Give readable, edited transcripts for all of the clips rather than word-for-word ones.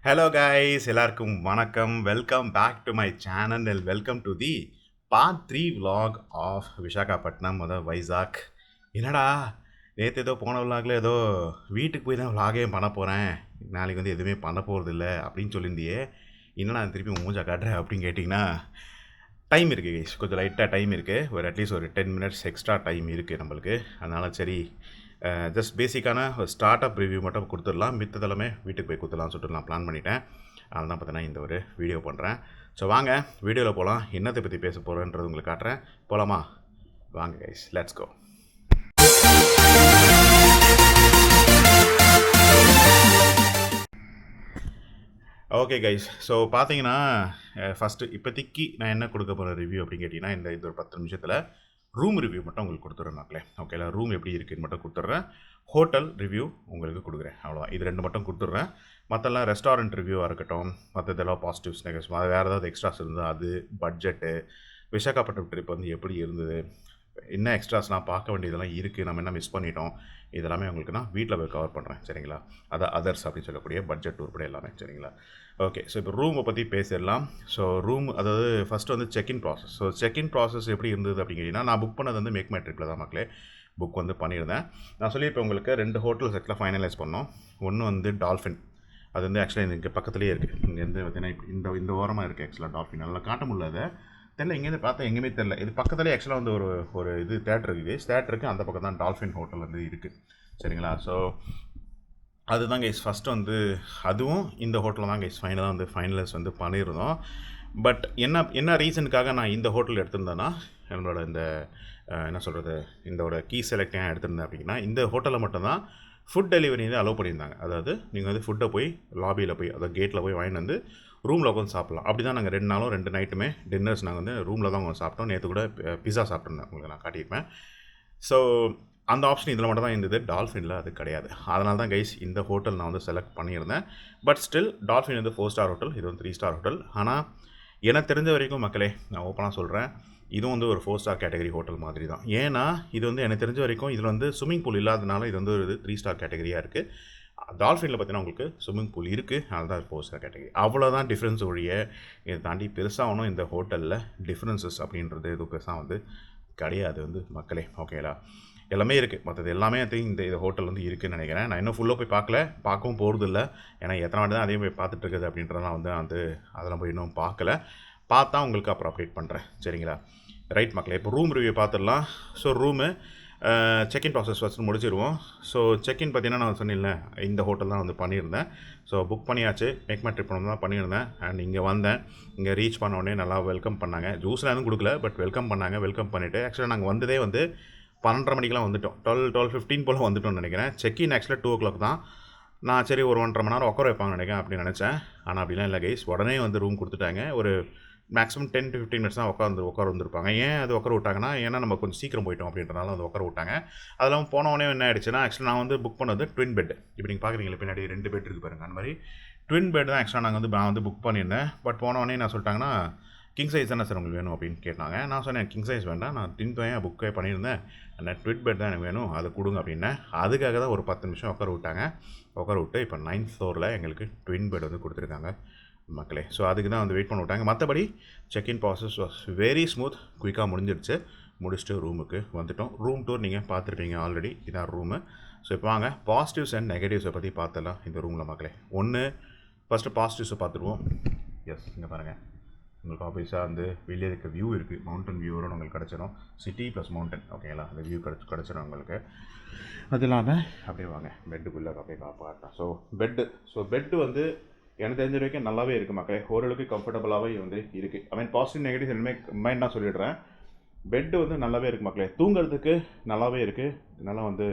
Hello guys எல்லாருக்கும் வணக்கம். Welcome back to my channel and welcome to the part 3 vlog of Visakhapatnam Vizag. என்னடா நேற்று ஏதோ போன விலாகில் ஏதோ வீட்டுக்கு போய் தான் விலாகே பண்ண போகிறேன், நாளைக்கு வந்து எதுவுமே பண்ண போகிறது இல்லை அப்படின்னு சொல்லியிருந்தியே, என்னடா திருப்பி மூஞ்சா காட்டுறேன் அப்படின்னு கேட்டிங்கன்னா, டைம் இருக்குது கைஸ், கொஞ்சம் லைட்டாக டைம் இருக்குது. ஒரு அட்லீஸ்ட் ஒரு 10 மினிட்ஸ் எக்ஸ்ட்ரா டைம் இருக்குது நம்மளுக்கு. அதனால் சரி, ஜஸ்ட் பேசிக்கான ஒரு ஸ்டார்ட் அப் ரிவ்யூ மட்டும் கொடுத்துடலாம், மித்ததெல்லாமே வீட்டுக்கு போய் கொடுத்துடலாம்னு சொல்லிட்டு நான் பிளான் பண்ணிட்டேன். அதனால தான் பார்த்தீங்கன்னா இந்த ஒரு வீடியோ பண்ணுறேன். ஸோ வாங்க வீடியோவில் போகலாம். என்னத்தை பற்றி பேச போகிறேன்றது உங்களுக்கு காட்டுறேன். போகலாமா? வாங்க guys, let's go. Okay guys, so பார்த்தீங்கன்னா ஃபஸ்ட்டு இப்போதைக்கு நான் என்ன கொடுக்க போகிற ரிவ்யூ அப்படின்னு கேட்டிங்கன்னா, இந்த ஒரு 10 நிமிஷத்தில் ரூம் ரிவ்யூ மட்டும் உங்களுக்கு கொடுத்துட்றேன் மக்களே. ஓகேல, ரூம் எப்படி இருக்குதுன்னு மட்டும் கொடுத்துட்றேன். ஹோட்டல் ரிவ்யூ உங்களுக்கு கொடுக்குறேன், அவ்வளோதான். இது 2 மட்டும் கொடுத்துட்றேன். மற்றெல்லாம் ரெஸ்டாரண்ட் ரிவ்யூவாக இருக்கட்டும், மற்றதெல்லாம் பாசிட்டிவ்ஸ் நெகட்டிவ்ஸ், வேறு ஏதாவது எக்ஸ்ட்ராஸ் இருந்தால் அது, பட்ஜெட்டு, விசாகப்பட்டினம் ட்ரிப் வந்து எப்படி இருந்தது, என்ன எக்ஸ்ட்ராஸ்லாம் பார்க்க வேண்டியதெல்லாம் இருக்குது, நம்ம என்ன மிஸ் பண்ணிட்டோம், இதெல்லாமே உங்களுக்கு நான் வீட்டில் போய் கவர் பண்ணுறேன். சரிங்களா? அதான் அதர்ஸ் அப்படின்னு சொல்லக்கூடிய பட்ஜெட் உருப்படி எல்லாமே. சரிங்களா? ஓகே, ஸோ இப்போ ரூமை பற்றி பேசிடலாம். ஸோ ரூம், அதாவது ஃபஸ்ட்டு வந்து check in process. So check in process எப்படி இருந்தது அப்படின்னு கேட்டிங்கன்னா, நான் புக் பண்ணது வந்து மேக் மை ட்ரிப்பில் தான் மக்களே புக் வந்து பண்ணியிருந்தேன். நான் சொல்லியிருப்பேன் உங்களுக்கு, 2 ஹோட்டல் செட்டில் ஃபைனலைஸ் பண்ணோம். ஒன்று வந்து டால்ஃபின், அது வந்து ஆக்சுவலாக இங்கே பக்கத்துலேயே இருக்குது. இங்கேருந்து பார்த்தீங்கன்னா இந்த ஓரமாக இருக்குது ஆக்சுவலாக டால்ஃபின். நல்லா காட்ட முடியல, தெரில, இங்கேருந்து பார்த்தா எங்கேயுமே தெரில. இது பக்கத்துலேயே ஆக்சுவலாக வந்து ஒரு இது தேட்டர் இருக்குது, தேட்டருக்கு அந்த பக்கம் தான் டால்ஃபின் ஹோட்டல் வந்து இருக்குது. சரிங்களா? ஸோ அதுதான் கைஸ் ஃபஸ்ட்டு வந்து, அதுவும் இந்த ஹோட்டலில் தான் கைஸ் ஃபைனலாக வந்து ஃபைனலைஸ் வந்து பண்ணியிருந்தோம். பட் என்ன ரீசனுக்காக நான் இந்த ஹோட்டல் எடுத்திருந்தேன்னா, என்னோட இந்த என்ன சொல்கிறது, இதோட கீ செலக்ட் ஏன் எடுத்திருந்தேன் அப்படின்னா, இந்த ஹோட்டலில் மட்டும்தான் ஃபுட் டெலிவரி வந்து அலோவ் பண்ணியிருந்தாங்க. அதாவது நீங்கள் வந்து ஃபுட்டை போய் லாபியில் போய், அதாவது கேட்டில் போய் வாங்கிட்டு வந்து ரூமில் உட்காந்து சாப்பிட்லாம். அப்படி தான் நாங்கள் 2 நாளும் 2 நைட்டுமே டின்னர்ஸ் நாங்கள் வந்து ரூமில் தான் உட்காந்து சாப்பிட்டோம். நேற்று கூட பிஸா சாப்பிட்ருந்தேன், உங்களுக்கு நான் காட்டியிருப்பேன். ஸோ அந்த ஆப்ஷன் இதில் மட்டும் தான் இருந்தது, டால்ஃபினில் அது கிடையாது. அதனால தான் கைஸ் இந்த ஹோட்டல் நான் வந்து செலக்ட் பண்ணியிருந்தேன். பட் ஸ்டில் டால்ஃபின் வந்து 4 ஸ்டார் ஹோட்டல், இது வந்து 3 ஸ்டார் ஹோட்டல். ஆனால் எனக்கு தெரிஞ்ச வரைக்கும் மக்களே, நான் ஓப்பனாக சொல்கிறேன், இதுவும் வந்து ஒரு 4 ஸ்டார் கேட்டகரி ஹோட்டல் மாதிரி தான். ஏன்னா இது வந்து எனக்கு தெரிஞ்ச வரைக்கும் இதில் வந்து ஸ்விம்மிங் பூல் இல்லாதனால இது வந்து ஒரு 3 ஸ்டார் கேட்டகரியாக இருக்குது. டால்ஃபினில் பார்த்தீங்கன்னா உங்களுக்கு ஸ்விம்மிங் பூல் இருக்குது, அதனால தான் 4 ஸ்டார் கேட்டகரி. அவ்வளோதான் டிஃப்ரென்ஸ் ஒழிய, இதை தாண்டி பெருசாக ஒன்றும் இந்த ஹோட்டலில் டிஃப்ரென்சஸ் அப்படின்றது எதுவும் பெருசாக வந்து கிடையாது வந்து மக்களே. ஓகேலா, எல்லாமே இருக்குது, மற்றது எல்லாமே இந்த ஹோட்டல் வந்து இருக்குதுன்னு நினைக்கிறேன். நான் இன்னும் ஃபுல்லாக போய் பார்க்கவும் போகிறது இல்லை. ஏன்னா எத்தனை வாட்டி தான் அதையும் போய் பார்த்துட்டு இருக்குது அப்படின்றதெல்லாம் வந்து அதெல்லாம் போய் இன்னும் பார்க்கல. பார்த்தா உங்களுக்கு அப்புறம் அப்டேட் பண்ணுறேன். சரிங்களா? ரைட் மக்களே, இப்போ ரூம் ரிவ்யூ பார்த்துடலாம். So room check in process first முடிச்சிடுவோம். ஸோ செக்இன் பார்த்தீங்கன்னா, நான் சொன்னேன்ல, இந்த ஹோட்டல் தான் வந்து பண்ணியிருந்தேன். ஸோ புக் பண்ணியாச்சு, மேக் மை ட்ரிப் தான் பண்ணியிருந்தேன். அண்ட் இங்கே வந்தேன். இங்கே ரீச் பண்ண உடனே நல்லா வெல்கம் பண்ணாங்க. ஜூஸ்லாம் எதுவும் கொடுக்கல, பட் வெல்கம் பண்ணாங்க. வெல்கம் பண்ணிவிட்டு ஆக்சுவலாக நாங்கள் வந்ததே வந்து 12:30 மணிக்கெலாம் வந்துவிட்டோம். 12:15 போல் வந்துவிட்டோம்னு நினைக்கிறேன். செக்இன் ஆக்சுவலாக 2 o'clock தான். நான் சரி ஒரு 1.5 மணி நேரம் உட்கார வைப்பாங்கன்னு நினைக்கிறேன் அப்படின்னு நினச்சேன். ஆனால் அப்படிலாம் இல்லை கைஸ், உடனே வந்து ரூம் கொடுத்துட்டாங்க. ஒரு மேக்ஸிமம் 10 to 15 மினிட்ஸ் தான் உட்கார வந்துருப்பாங்க. ஏன் அது உட்கார விட்டாங்கன்னா, ஏன்னா நம்ம கொஞ்சம் சீக்கிரம் போயிட்டோம் அப்படின்றனால வந்து உட்கார விட்டாங்க. அதெல்லாம் போனவொடனே என்ன ஆயிடுச்சுன்னா, ஆக்சுவலாக நான் வந்து புக் பண்ணது ட்வின் பெட். இப்போ நீங்கள் பார்க்குறீங்களா பின்னாடி 2 பெட் இருக்குது பாருங்கள், அந்த மாதிரி ட்வின் பெட் தான் ஆக்சுவலாக நான் வந்து புக் பண்ணியிருந்தேன். பட் போனவொடனே என்ன சொல்லிட்டாங்கன்னா, கிங் சைஸ் தானே சார் உங்களுக்கு வேணும் அப்படின்னு கேட்டாங்க. நான் சொன்னேன் கிங் சைஸ் வேண்டாம், நான் ட்வின் தான் புக்கே பண்ணியிருந்தேன், அந்த ட்வின் பெட் தான் எனக்கு வேணும், அதை கொடுங்க அப்படின்னேன். அதுக்காக தான் ஒரு 10 நிமிஷம் உட்கார விட்டு இப்போ 9th ஃப்ளோரில் எங்களுக்கு ட்வின் பெட் வந்து கொடுத்துருக்காங்க மக்களே. ஸோ அதுக்கு தான் வந்து வெயிட் பண்ண விட்டாங்க. மற்றபடி check in process was very smooth, குயிக்காக முடிஞ்சிடுச்சு. முடிச்சுட்டு ரூமுக்கு வந்துவிட்டோம். ரூம் டூர் நீங்கள் பார்த்துருப்பீங்க ஆல்ரெடி, இதான் ரூமு. ஸோ இப்போ வாங்க பாசிட்டிவ்ஸ் அண்ட் நெகட்டிவ்ஸை பற்றி பார்த்துலாம் இந்த ரூமில் மக்களே. ஃபஸ்ட்டு பாசிட்டிவ்ஸை பார்த்துருவோம். எஸ், இங்கே பாருங்கள், உங்களுக்கு ஆஃபீஸாக வந்து வெளியே இருக்க வியூ இருக்குது, மவுண்டன் வியூவோட உங்களுக்கு கிடச்சிடும். சிட்டி ப்ளஸ் மவுண்டன், ஓகேங்களா, அந்த வியூ கிடச்சிடும் உங்களுக்கு. அது இல்லாமல் அப்படியே வாங்க பெட்டுக்குள்ளே அப்படியே பார்க்கலாம். பெட்டு வந்து எனக்கு தெரிஞ்ச வரைக்கும் நல்லாவே இருக்குது மக்களே, ஓரளவுக்கு கம்ஃபர்டபுளாகவே வந்து இருக்குது. ஐ மீன் பாசிட்டிவ் நெகட்டிவ் ரெண்டுமே மைண்ட் நான் சொல்லிடுறேன். பெட்டு வந்து நல்லாவே இருக்குது மக்களே, தூங்குறதுக்கு நல்லாவே இருக்குது, நல்லா வந்து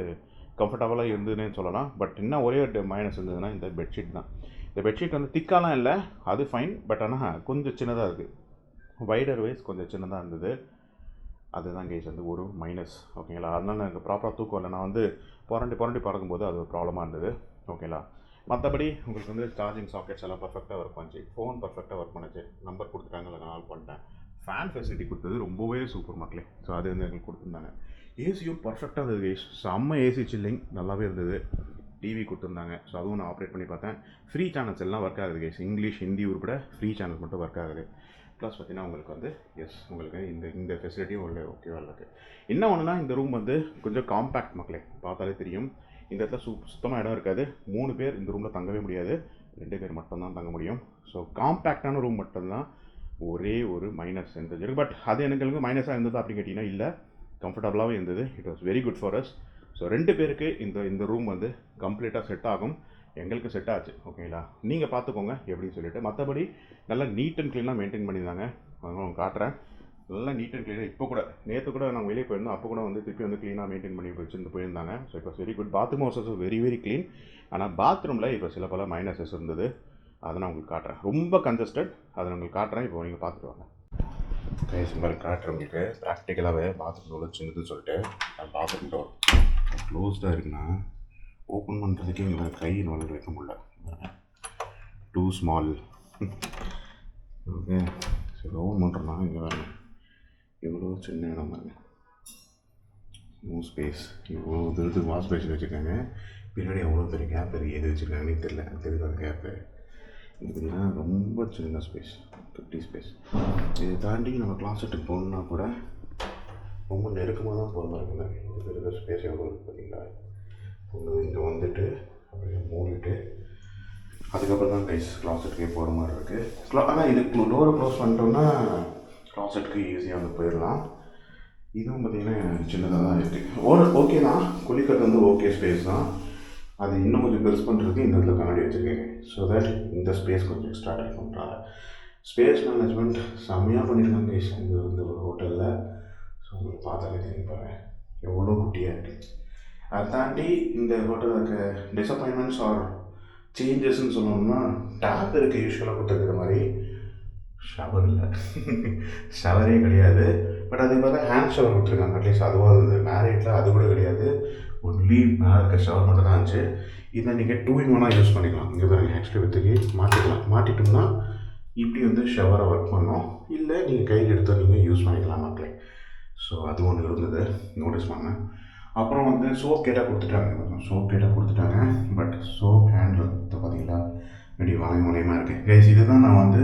கம்ஃபர்டபுளாக இருந்ததுன்னு சொல்லலாம். பட் இன்னும் ஒரே ஒரு மைனஸ் இருந்ததுன்னா இந்த பெட்ஷீட் தான். இந்த பெட்ஷீட் வந்து திக்காலாம் இல்லை, அது ஃபைன். பட் ஆனால் கொஞ்சம் சின்னதாக இருக்குது, வைடர் வைஸ் கொஞ்சம் சின்னதாக இருந்தது. அதுதான் கேஸ் வந்து ஒரு மைனஸ், ஓகேங்களா. அதனால் எனக்கு ப்ராப்பராக தூக்கம் இல்லை, நான் வந்து புரண்டி பறக்கும்போது அது ஒரு ப்ராப்ளமாக இருந்தது, ஓகேங்களா. மற்றபடி உங்களுக்கு வந்து சார்ஜிங் சாக்கெட்ஸ் எல்லாம் பர்ஃபெக்டாக ஒர்க் பண்ணிச்சு, ஃபோன் பர்ஃபெக்டாக ஒர்க் பண்ணிச்சு, நம்பர் கொடுத்துட்டாங்க, இல்லை நான் கால் பண்ணிட்டேன். ஃபேன் ஃபெசிலிட்டி கொடுத்தது ரொம்பவே சூப்பர் மக்களே. ஸோ அது வந்து எங்களுக்கு கொடுத்துருந்தாங்க. ஏசியும் பர்ஃபெக்டாக இருந்தது கேஸ், செம்ம ஏசி சில்லிங் நல்லாவே இருந்தது. டிவி கொடுத்துருந்தாங்க. ஸோ அதுவும் நான் ஆப்ரேட் பண்ணி பார்த்தேன். ஃப்ரீ சேனல்ஸ் எல்லாம் ஒர்க் ஆகுது கைஸ். இங்கிலீஷ், ஹிந்தி உட்பட ஃப்ரீ சேனல் மட்டும் ஒர்க் ஆகுது. ப்ளஸ் பார்த்தீங்கன்னா உங்களுக்கு வந்து உங்களுக்கு இந்த ஃபெசிலிட்டியும் உள்ள ஓகேவா இருக்குது. என்ன ஒன்றுனா இந்த ரூம் வந்து கொஞ்சம் காம்பேக்ட் மக்களே, பார்த்தாலே தெரியும். இந்த இடத்துல சுத்தமாக இடம் இருக்காது. 3 பேர் இந்த ரூமில் தங்கவே முடியாது. 2 பேர் மட்டும்தான் தங்க முடியும். ஸோ காம்பேக்டான ரூம் மட்டும்தான் ஒரே ஒரு மைனஸ் இருந்தது. பட் அது எனக்கு மைனஸாக இருந்தது அப்படின்னு கேட்டிங்கன்னா இல்லை, கம்ஃபர்டபுளாகவே இருந்தது. It was very good for us. So 2 பேருக்கு இந்த ரூம் வந்து கம்ப்ளீட்டாக செட் ஆகும். எங்களுக்கு செட் ஆச்சு. ஓகேங்களா, நீங்கள் பார்த்துக்கோங்க எப்படின்னு சொல்லிட்டு. மற்றபடி நல்லா நீட் அண்ட் க்ளீனாக மெயின்டைன் பண்ணியிருந்தாங்க. அதனால் காட்டுறேன். நல்லா நீட் அண்ட் க்ளீனாக. இப்போ கூட நேற்று கூட நாங்கள் வெளியே போயிருந்தோம். அப்போ கூட வந்து திருப்பி வந்து க்ளீனாக மெயின்டைன் பண்ணி வச்சுருந்து போயிருந்தாங்க. ஸோ இப்போ very good. Bathroom also very very clean. ஆனால் பாத்ரூமில் இப்போ சில பல மைனஸஸ் இருந்தது. அதை நான் உங்களுக்கு காட்டுறேன். ரொம்ப கன்ஜஸ்டட். அதை நான் உங்களுக்கு காட்டுறேன். இப்போ நீங்கள் பார்த்துட்டு வாங்க. மாதிரி காட்டுறேன் உங்களுக்கு ப்ராக்டிக்கலாகவே. பாத்ரூம் டோர் சின்னதுன்னு சொல்லிட்டு பாத்ரூம் டோர் க்ளோஸ்டாக இருக்குன்னா ஓப்பன் பண்ணுறதுக்கே எங்களை கை நுழைஞ்சு வைக்க முடியல. Too small. ஓகே, சரி ஓப்பன் பண்ணுறோன்னா இங்கே வேறு எவ்வளோ சின்ன இடம் பாருங்க. No space. இவ்வளோ தூரத்துக்கு வாஷ் பேஷன் வச்சுருக்காங்க. பின்னாடி எவ்வளோ பெரிய கேப் இருக்குது. எது வச்சுருக்காங்கன்னு தெரியல. தெரியுது கேப்பு. இது பார்த்தீங்கன்னா ரொம்ப சின்ன ஸ்பேஸ், 50 ஸ்பேஸ். இதை தாண்டி நம்ம கிளாஸெட்டுக்கு போகணுன்னா கூட ரொம்ப நெருக்கமாக தான் போகிற மாதிரி இருக்குங்க. இது இருக்கிற ஸ்பேஸ் எவ்வளோ இருக்குது பார்த்தீங்களா. இங்கே வந்துட்டு அப்படியே மூடிட்டு அதுக்கப்புறம் தான் கைஸ் கிளாஸெட்டுக்கே போகிற மாதிரி இருக்குது. ஆனால் இதுக்கு டோரை க்ளோஸ் பண்ணிட்டோம்னா கிளாஸெட்டுக்கு ஈஸியாக வந்து போயிடலாம். இதுவும் பார்த்திங்கன்னா சின்னதாக தான் இருக்குது. ஓகே தான், குளிக்கிறது வந்து ஓகே ஸ்பேஸ் தான். அது இன்னும் கொஞ்சம் பெருசு பண்ணுறதுக்கு இந்த இடத்துல கண்ணாடி வச்சுருக்கேங்க. ஸோ தட் இந்த ஸ்பேஸ் கொஞ்சம் எக்ஸ்ட்ரா டைப் பண்ணுறாங்க. ஸ்பேஸ் மேனேஜ்மெண்ட் செம்மையாக பண்ணியிருக்காங்க இந்த ஒரு ஹோட்டலில். ஸோ உங்களுக்கு பார்த்தாலே தெரியும் பாருங்க எவ்வளோ குட்டியாக இருக்குது. அதை தாண்டி இந்த ஹோட்டலில் இருக்க டிசப்பாயின்மெண்ட்ஸ் ஆர் சேஞ்சஸ்ன்னு சொல்லணும்னா, டேப் இருக்குது யூஸ்வலாக கொடுத்துருக்கிற மாதிரி. ஷவர் இல்லை, ஷவரே கிடையாது. பட் அதே மாதிரி ஹேண்ட் ஷவர் கொடுத்துருக்காங்க. அட்லீஸ்ட் அதுவாக இருந்தது. மேரேட்டில் அது கூட கிடையாது. ஒன்லி மேலே இருக்க ஷவர் மட்டும் தான் இருந்துச்சு. இதை நீங்கள் 2-in-1 யூஸ் பண்ணிக்கலாம். இங்கே பாருங்கள், ஆக்சுவலி வித்துக்கு மாற்றிக்கலாம். மாட்டிட்டோம்னா இப்படி வந்து ஷவரை ஒர்க் பண்ணோம். இல்லை நீங்கள் கையில் எடுத்து நீங்கள் யூஸ் பண்ணிக்கலாம் மக்களே. ஸோ அது ஒன்று இருந்தது, நோட்டீஸ் பண்ணேன். அப்புறம் வந்து சோப் கேட்டால் கொடுத்துட்டாங்க. பட் சோப் ஹேண்டில் பார்த்தீங்களா இப்படி வளையமாக இருக்குது கைஸ். இதுதான் நான் வந்து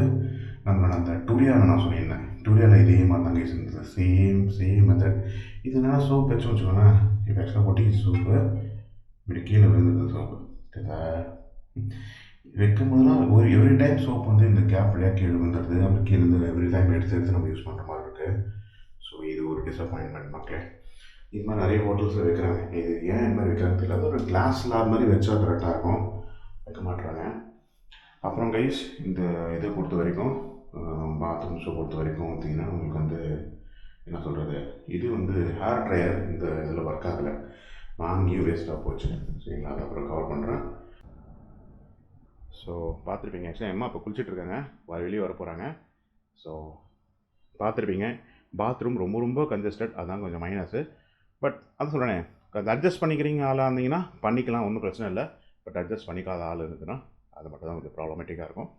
நம்மளோட அந்த டுடியாவில் நான் சொல்லியிருந்தேன். டுடியாவில் இதே மாதிரி தான் கைஸ் இருந்தது. Same method. இது என்னன்னா சோப் வச்சு வச்சுக்கோங்களேன். இப்போ எக்ஸ்ட்ரா கொட்டி சோப்பு இப்படி கீழே விழுந்துருது. சோப்பு வைக்கும் போதுலாம் ஒரு எவ்ரி டைம் சோப் வந்து இந்த கேப் வழியாக கீழே விழுந்துடுது. அப்படி கீழே இருந்து எவ்ரி டைம் எடுத்து நம்ம யூஸ் பண்ணுற மாதிரி இருக்குது. ஸோ இது ஒரு டிசப்பாயின்மெண்ட் மக்களே. இது மாதிரி நிறைய ஹோட்டல்ஸில் வைக்கிறாங்க. இது ஏன் இந்த மாதிரி வைக்கிறாங்க தெரியல. அது ஒரு கிளாஸ் ஸ்லாப் மாதிரி வச்சா கரெக்டாக இருக்கும். வைக்க மாட்டுறாங்க. அப்புறம் கைஸ் இந்த இதை பொறுத்த வரைக்கும், பாத்ரூம்ஸை பொறுத்த வரைக்கும் பார்த்திங்கன்னா உங்களுக்கு வந்து என்ன சொல்கிறது, இது வந்து ஹேர் ட்ரையர் இந்த இதில் ஒர்க் ஆகலை. வாங்கியும் வேஸ்ட்டாக போச்சு. சரிங்களா, அதை அப்புறம் கவர் பண்ணுறேன். ஸோ பார்த்துருப்பீங்க. ஆக்சுவலாக அம்மா இப்போ குளிச்சுட்ருக்காங்க, வெளியே வர போகிறாங்க. ஸோ பார்த்துருப்பீங்க, பாத்ரூம் ரொம்ப கன்ஜஸ்டட். அதுதான் கொஞ்சம் மைனஸு. பட் அது சொல்கிறேன், அது அட்ஜஸ்ட் பண்ணிக்கிறீங்க ஆளாக இருந்தீங்கன்னா பண்ணிக்கலாம், ஒன்றும் பிரச்சனை இல்லை. பட் அட்ஜஸ்ட் பண்ணிக்காத ஆள் இருந்ததுன்னா அது மட்டும் தான் கொஞ்சம் ப்ராப்ளமேட்டிக்காக இருக்கும்.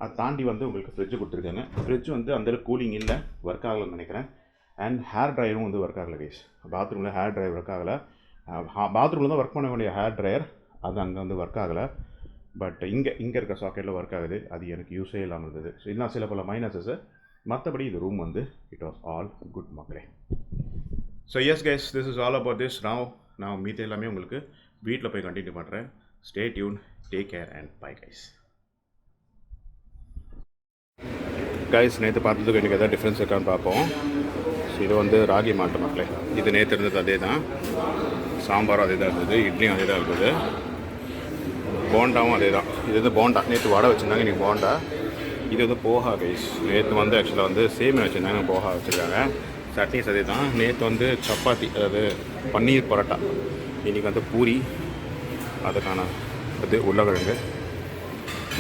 அதை தாண்டி வந்து உங்களுக்கு ஃப்ரிட்ஜு கொடுத்துருக்காங்க. ஃப்ரிட்ஜ் வந்து அந்தளவுக்கு கூலிங் இல்லை, ஒர்க் ஆகலைன்னு நினைக்கிறேன். அண்ட் ஹேர் ட்ரையரும் வந்து ஒர்க் ஆகலை கைஸ். பாத்ரூமில் ஹேர் ட்ரையர் ஒர்க் ஆகலை. பாத்ரூமில் தான் ஒர்க் பண்ண வேண்டிய ஹேர் ட்ரையர் அது அங்கே வந்து ஒர்க் ஆகலை. பட் இங்கே இருக்க சாக்கெட்டில் ஒர்க் ஆகுது. அது எனக்கு யூஸே இல்லாமல் இருந்தது. ஸோ இன்னும் சில பல மைனஸஸ்ஸு. மற்றபடி இது ரூம் வந்து இட் வாஸ் ஆல் குட் மக்களே. So S guys, this is all about this. நான் மீது எல்லாமே உங்களுக்கு வீட்டில் போய் கண்டினியூ பண்ணுறேன். Stay tune, take care and bye guys. Guys, நேற்று பார்த்ததுக்கு எனக்கு எதாவது டிஃப்ரென்ஸ் இருக்கான்னு பார்ப்போம். ஸோ இது வந்து ராகி மால்ட் மக்களே. இது நேற்று இருந்தது அதே தான். சாம்பாரும் அதே தான் இருந்தது, இட்லியும் அதே தான் இருக்குது, போண்டாவும் அதே தான். இது வந்து போண்டா. நேற்று வடை வச்சுருந்தாங்க, இன்றைக்கி போண்டா. இது வந்து போஹா கைஸ். நேற்று வந்து ஆக்சுவலாக வந்து சேமியா வச்சுருந்தாங்க, போஹா வச்சுருக்காங்க. சட்னிஸ் அதே தான். நேற்று வந்து சப்பாத்தி, அதாவது பன்னீர் பரோட்டா. இன்றைக்கி வந்து பூரி, அதுக்கான இது உருளைக்கிழங்கு.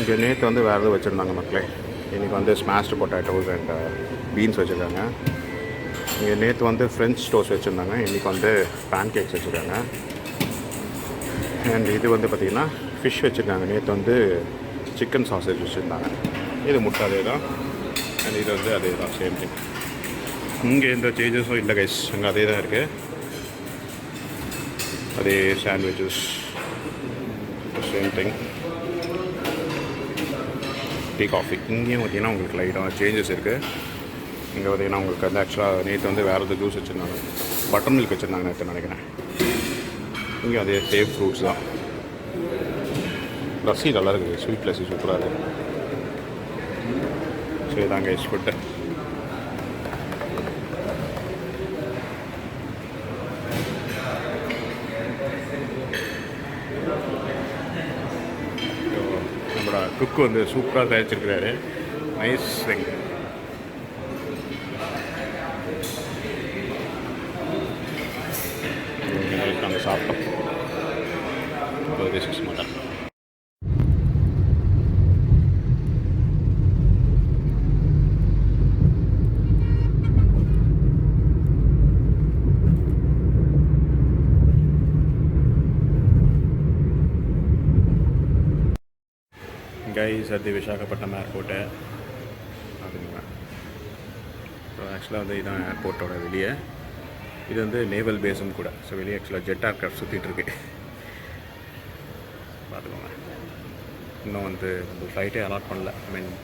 இங்கே நேற்று வந்து வேறு எதுவும் வச்சுருந்தாங்க மக்களே. இன்றைக்கி வந்து ஸ்மாஷ்டு பொட்டேட்டோஸ் அண்ட் பீன்ஸ் வச்சுருக்காங்க. இங்கே நேற்று வந்து ஃப்ரெஞ்ச் டோஸ்ட் வச்சுருந்தாங்க, இன்றைக்கி வந்து பேன் கேக்ஸ் வச்சுருக்காங்க. அண்ட் இது வந்து பார்த்திங்கன்னா ஃபிஷ் வச்சுருக்காங்க. நேற்று வந்து சிக்கன் சாசேஜ் வச்சுருந்தாங்க. இது முட்டை அதே தான். அண்ட் இது வந்து அதே தான், சேம் திங். இங்கே எந்த சேஞ்சஸும் இல்லை கைஸ், அங்கே அதே தான் இருக்குது. அதே sandwiches same thing. Tea coffee இங்கேயும் பார்த்தீங்கன்னா உங்களுக்கு லைட்டாக சேஞ்சஸ் இருக்குது. இங்கே பார்த்தீங்கன்னா உங்களுக்கு வந்து ஆக்சுவலாக நேற்று வந்து வேறு எதாவது ஜூஸ் வச்சுருந்தாங்க, பட்டர் மில்க் வச்சுருந்தாங்க நேற்று நினைக்கிறேன். இங்கே அதே சேஃப் ஃப்ரூட்ஸ் தான். லஸ்ஸி நல்லா இருக்குது, ஸ்வீட் லஸ்ஸி சூப்பராக இருக்குது. சரி தாங்க இஷ்பட்டு. நம்மளோட குக்கு வந்து சூப்பராக தயாரிச்சிருக்கிறாரு. Nice thing. நாங்கள் சாப்பிட்டோம். This is mutton. கைஸ் அது விசாகப்பட்டினம் ஏர்போர்ட்டு அப்படிங்களா. ஸோ ஆக்சுவலாக வந்து இதுதான் ஏர்போர்ட்டோட வெளியே. இது வந்து நேவல் பேஸும் கூட. ஸோ வெளியே ஆக்சுவலாக ஜெட் ஏர்க்ராஃப்ட் சுற்றிட்டுருக்கு. பார்த்துக்கோங்க. இன்னும் வந்து ஃப்ளைட்டே அலாட் பண்ணல, ஐ மீன்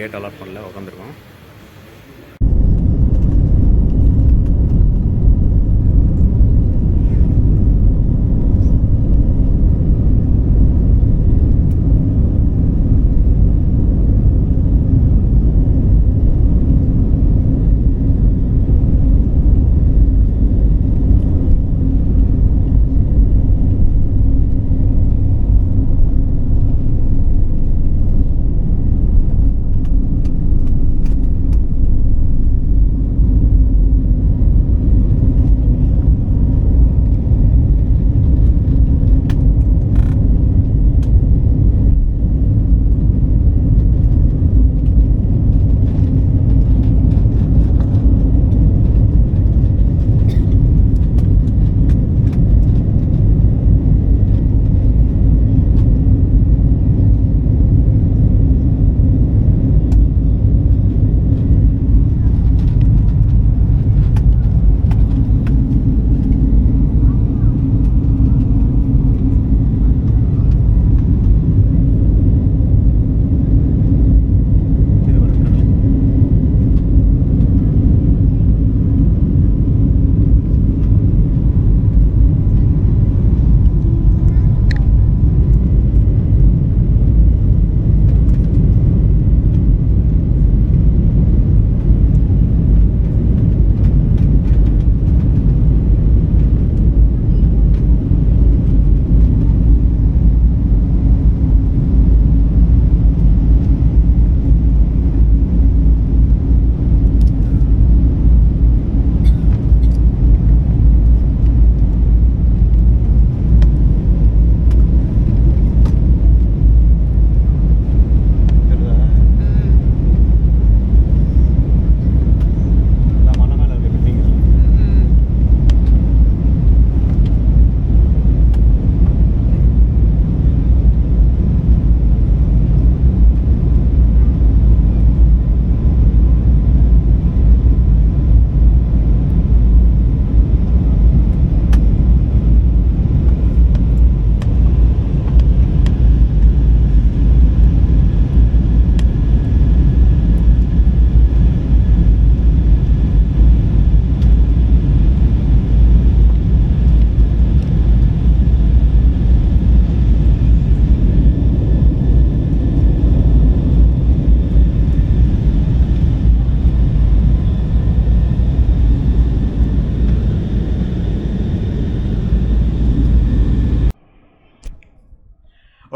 கேட் அலாட் பண்ணல, உட்காந்துருக்கோம்.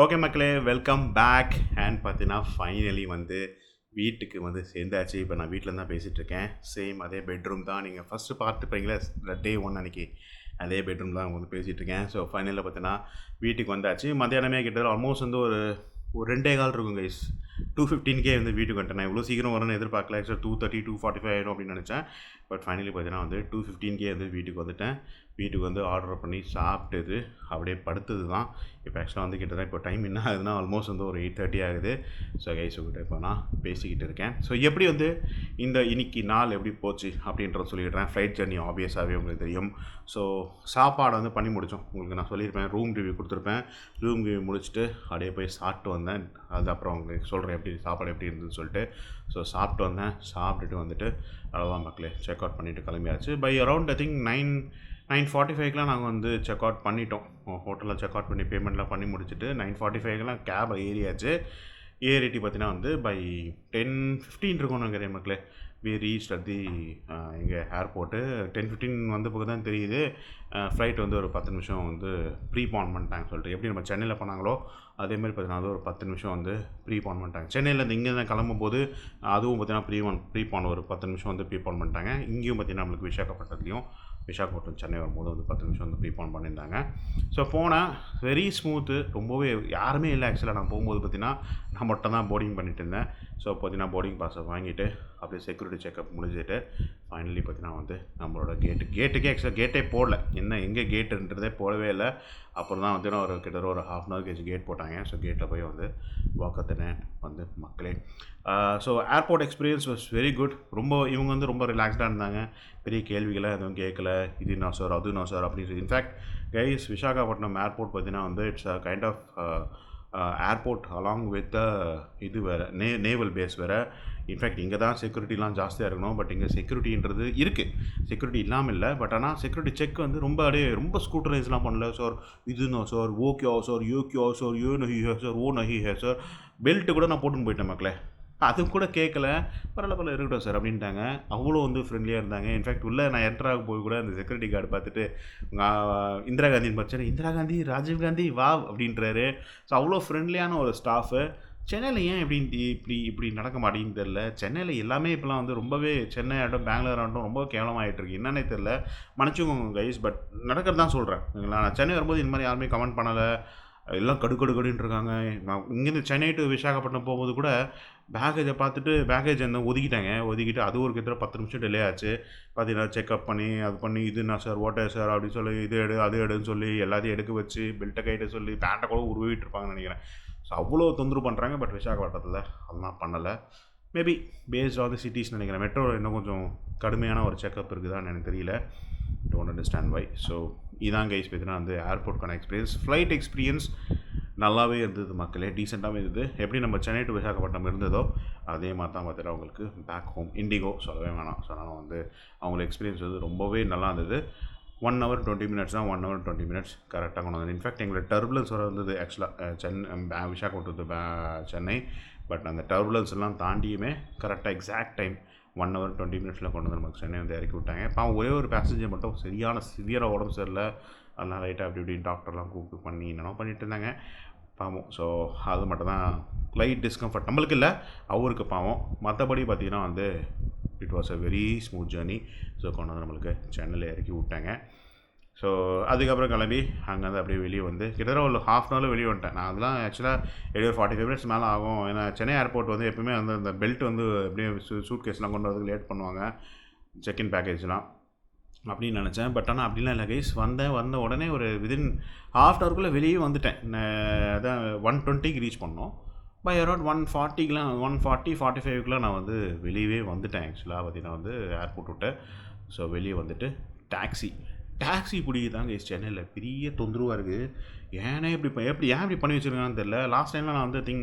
ஓகே மக்களே, வெல்கம் பேக். அண்ட் பார்த்தீங்கன்னா ஃபைனலி வந்து வீட்டுக்கு வந்து சேர்ந்தாச்சு. இப்போ நான் வீட்டில் தான் பேசிகிட்ருக்கேன். சேம் அதே பெட்ரூம் தான். நீங்கள் ஃபஸ்ட்டு பார்த்துப்பீங்களே டே 1 அன்றைக்கி, அதே பெட்ரூம் தான் வந்து பேசிகிட்ருக்கேன். ஸோ ஃபைனலில் பார்த்தீங்கன்னா வீட்டுக்கு வந்தாச்சு. மத்தியானமே கிட்டத்தட்ட ஆல்மோஸ்ட் வந்து ஒரு 2:15 இருக்கும் கைஸ். 2:15 வந்து வீட்டுக்கு வந்துட்டேன். நான் இவ்வளோ சீக்கிரம் வரும்னு எதிர்பார்க்கல. ஆக்சுவலாக 2:30 2:45 ஆயிடும் அப்படின்னு நினச்சேன். பட் ஃபைனலி பார்த்தீங்கன்னா வந்து 2:15க்கே வந்து வீட்டுக்கு வந்துட்டேன். வீட்டுக்கு வந்து ஆர்டர் பண்ணி சாப்பிட்டது அப்படியே படுத்தது தான். இப்போ ஆக்சுவலாக வந்து கிட்டத்தட்ட இப்போ டைம் என்ன ஆகுதுன்னா ஆல்மோஸ்ட் வந்து ஒரு 8:30 ஆகுது. ஸோ கைஸ் உங்கள்கிட்ட இப்போ நான் பேசிக்கிட்டு இருக்கேன். ஸோ எப்படி வந்து இன்னைக்கு நாள் எப்படி போச்சு அப்படின்றத சொல்லிடுறேன். ஃப்ளைட் ஜர்னி ஆப்வியஸாகவே உங்களுக்கு தெரியும். ஸோ சாப்பாடு வந்து பண்ணி முடித்தோம். உங்களுக்கு நான் சொல்லியிருப்பேன், ரூம் ரிவ்யூ கொடுத்துருப்பேன். ரூம் ரிவ்யூ முடிச்சுட்டு அப்படியே போய் சாப்பிட்டு வந்தேன். அது அப்புறம் உங்களுக்கு சொல்கிறேன் எப்படி சாப்பாடு எப்படி இருந்ததுன்னு சொல்லிட்டு. ஸோ சாப்பிட்டு வந்தேன். சாப்பிட்டுட்டு வந்துட்டு அவ்வளோதான் மக்களே, செக் அவுட் பண்ணிவிட்டு கிளம்பியாச்சு. பை அரவுண்ட் ஐ திங்க் 9:45க்கெலாம் நாங்கள் வந்து செக் அவுட் பண்ணிட்டோம். ஹோட்டலில் செக் அவுட் பண்ணி பேமெண்ட்லாம் பண்ணி முடிச்சுட்டு 9:45க்கெலாம் கேப் ஏறியாச்சு. ஏறிட்டு பார்த்தீங்கன்னா வந்து பை 10:15 இருக்கும்னு நினைக்கிறேன் மக்களே. வி ரீச்ட் அட் தி எங்கள் ஏர்போர்ட்டு. 10:15 வந்த போது தான் தெரியுது ஃப்ளைட் வந்து ஒரு 10 நிமிஷம் வந்து ப்ரீபான் பண்ணிட்டாங்க சொல்லிட்டு. எப்படி நம்ம சென்னையில் பண்ணாங்களோ அதேமாதிரி பார்த்தீங்கன்னா அது ஒரு 10 நிமிஷம் வந்து ப்ரீபான் பண்ணிட்டாங்க. சென்னையில் இங்கேருந்து கிளம்பும்போது அதுவும் பார்த்தீங்கன்னா ப்ரீபான் ஒரு 10 நிமிஷம் வந்து ப்ரீபான் பண்ணிட்டாங்க. இங்கேயும் பார்த்தீங்கன்னா நம்மளுக்கு விசாகப்பட்டினம் சென்னை வரும்போது வந்து 10 நிமிஷம் வந்து ப்ரீபான் பண்ணியிருந்தாங்க. ஸோ போனேன், வெரி ஸ்மூத்து. ரொம்பவே யாருமே இல்லை ஆக்சுவலாக. நான் போகும்போது பார்த்தீங்கன்னா நான் மட்டும் தான் போர்டிங் பண்ணிட்டு இருந்தேன். ஸோ பார்த்தீங்கன்னா போர்டிங் பாஸை வாங்கிட்டு அப்படியே செக்யூரிட்டி செக்அப் முடிஞ்சுட்டு ஃபைனலி பார்த்தீங்கன்னா வந்து நம்மளோட கேட்டுக்கே ஆக்சுவலாக கேட்டே போடல. எங்கே கேட்டுன்றதே போடவே இல்லை. அப்புறம் தான் வந்து ஒரு கிட்டத்தட்ட ஒரு ½ hour கழிச்சு கேட் போட்டாங்க. ஸோ கேட்டில் போய் வந்து வாக்கத்தினேன் வந்து மக்களே. So airport experience was very good. இவங்க வந்து ரொம்ப ரிலாக்ஸ்டாக இருந்தாங்க. பெரிய கேள்விகளை எதுவும் கேட்கல. இது என்ன சார், அது என்ன சார் அப்படின்னு சொல்லி. இன்ஃபேக்ட் கைஸ், விசாகப்பட்டினம் ஏர்போர்ட் பார்த்தீங்கன்னா வந்து it's a kind of airport along with இது வேறு நேவல் பேஸ் வேறு. இன்ஃபேக்ட் இங்கே தான் செக்யூரிட்டிலாம் ஜாஸ்தியாக இருக்கணும். பட் இங்கே செக்யூரிட்டின்றது இருக்குது, செக்யூரிட்டி இல்லாமல் இல்லை. பட் ஆனால் செக்யூரிட்டி செக் வந்து ரொம்ப ஸ்கூட்டரைஸ்லாம் பண்ணல. சார் இதுனா சார், ஓகே சார், யோக்கியா சார், யோ நஹி ஹே சார், ஓ நஹி ஹே சார். பெல்ட்டு கூட நான் போட்டுன்னு போயிட்டேன் மக்களே. அது கூட கேட்கல. பரவாயில்ல இருக்கட்டும் சார் அப்படின்ட்டாங்க. அவ்வளோ வந்து ஃப்ரெண்ட்லியாக இருந்தாங்க. இன்ஃபேக்ட் உள்ளே நான் என்ட்ராக போய் கூட அந்த செக்யூரிட்டி கார்டு பார்த்துட்டு இந்திரா காந்தின்னு பார்த்தேன். இந்திரா காந்தி, ராஜீவ் காந்தி வா அப்படின்றாரு. ஸோ அவ்வளோ ஃப்ரெண்ட்லியான ஒரு ஸ்டாஃபு. சென்னையில் ஏன் இப்படி நடக்க மாட்டேங்குன்னு தெரில. சென்னையில் எல்லாமே இப்போலாம் வந்து ரொம்பவே, சென்னை ஆகட்டும் பெங்களூர் ஆகட்டும் ரொம்ப கேவலமாகிட்டுருக்கு. என்னன்னே தெரில. மன்னிச்சுக்கோங்க கைஸ், பட் நடக்கிறது தான் சொல்கிறேன். நான் சென்னை வரும்போது இந்த மாதிரி யாருமே கமெண்ட் பண்ணலை. எல்லாம் கடுன்னு இருக்காங்க. நான் இங்கேருந்து சென்னை டு விசாகப்பட்டினம் போகும்போது கூட பேக்கேஜை பார்த்துட்டு பேக்கேஜ் என்ன ஒதுக்கிட்டு அது ஒரு கிட்ட 10 நிமிஷம் டிலே ஆச்சு. பார்த்தீங்கன்னா செக்அப் பண்ணி அது பண்ணி இது என்ன சார், ஓட்டே சார் அப்படின்னு சொல்லி இது எடு அது எடுன்னு சொல்லி எல்லாத்தையும் எடுக்க வச்சு பெல்ட்டை கைட்ட சொல்லி பேண்ட்டை கூட உருவிட்டு இருப்பாங்கன்னு நினைக்கிறேன். ஸோ அவ்வளோ தொந்தரவு பண்ணுறாங்க. பட் விசாகப்பட்டினத்தில் அதெல்லாம் பண்ணலை. Maybe based on the cities நினைக்கிறேன். மெட்ரோவில் இன்னும் கொஞ்சம் கடுமையான ஒரு செக்அப் இருக்குதான்னு எனக்கு தெரியல. Don't understand why. ஸோ இதான் கைஸ் பார்த்தீங்கன்னா வந்து ஏர்போர்ட்கான எக்ஸ்பீரியன்ஸ். ஃப்ளைட் எக்ஸ்பீரியன்ஸ் நல்லாவே இருந்தது மக்களே, டீசெண்டாகவே இருந்தது. எப்படி நம்ம சென்னை டு விசாகப்பட்டினம் இருந்ததோ அதே மாதிரி தான் பார்த்துட்டு அவங்களுக்கு பேக் ஹோம் இண்டிகோ சொல்லவே வேணாம். ஸோ அதனால் வந்து அவங்களோட எக்ஸ்பீரியன்ஸ் வந்து ரொம்பவே நல்லா இருந்தது. 1 hour 20 minutes தான், 1 hour 20 minutes கரெக்டாக கொண்டு வந்தது. இன்ஃபேக்ட் எங்களோட டர்புலன்ஸ் வர வந்தது ஆக்சுவலாக விசாகப்பட்டினம் சென்னை. பட் அந்த டர்புலன்ஸ் எல்லாம் தாண்டியுமே கரெக்டாக எக்ஸாக்ட் டைம் 1 hour 20 minutes கொண்டு வந்து நமக்கு சென்னை வந்து இறக்கி விட்டாங்க. ஒரே ஒரு பேசஞ்சர் மட்டும் சிவியராக உடம்பு சரியில்லை. அதெல்லாம் லைட்டாக அப்படி இப்படின்னு டாக்டர்லாம் கூப்பிட்டு பண்ணி என்னென்ன பண்ணிட்டு இருந்தாங்க பாவம். ஸோ அது மட்டும் தான் லைட் டிஸ்கம்ஃபர்ட், நம்மளுக்கு இல்லை அவருக்கு பாவம். மற்றபடி பார்த்திங்கன்னா வந்து it was a very smooth journey. So கொண்டு வந்து நம்மளுக்கு சென்னையில் இறக்கி விட்டாங்க. ஸோ அதுக்கப்புறம் கிளம்பி அங்கேருந்து அப்படியே வெளியே வந்து கிட்டத்தட்ட ஒரு ½ hour வெளியே வந்துட்டேன். நான் அதெல்லாம் ஆக்சுவலாக 45 minutes மேலே ஆகும். ஏன்னா சென்னை ஏர்போர்ட் வந்து எப்பவுமே வந்து அந்த பெல்ட் வந்து அப்படியே சூட் கேஸ்லாம் கொண்டு வரதுக்கு லேட் பண்ணுவாங்க, செக்இன் பேக்கேஜ்லாம் அப்படின்னு நினச்சேன். பட் ஆனால் அப்படிலாம் இல்லை கைஸ். வந்த உடனே ஒரு விதின் ½ hourக்குள்ளே வெளியே வந்துட்டேன். அதான் 1:20க்கு ரீச் பண்ணோம். பை அரௌண்ட் 1:40க்குலாம் 1:45க்குலாம் நான் வந்து வெளியவே வந்துட்டேன். ஆக்சுவலாக பார்த்தீங்கன்னா வந்து ஏர்போர்ட் விட்டு. ஸோ வெளியே வந்துட்டு டாக்ஸி பிடிக்குதாங்க கைஸ். சென்னையில் பெரிய தொந்தரவாக இருக்குது. ஏன் இப்படி பண்ணி வச்சுருக்காங்கன்னு தெரில. லாஸ்ட் டைமில் நான் வந்து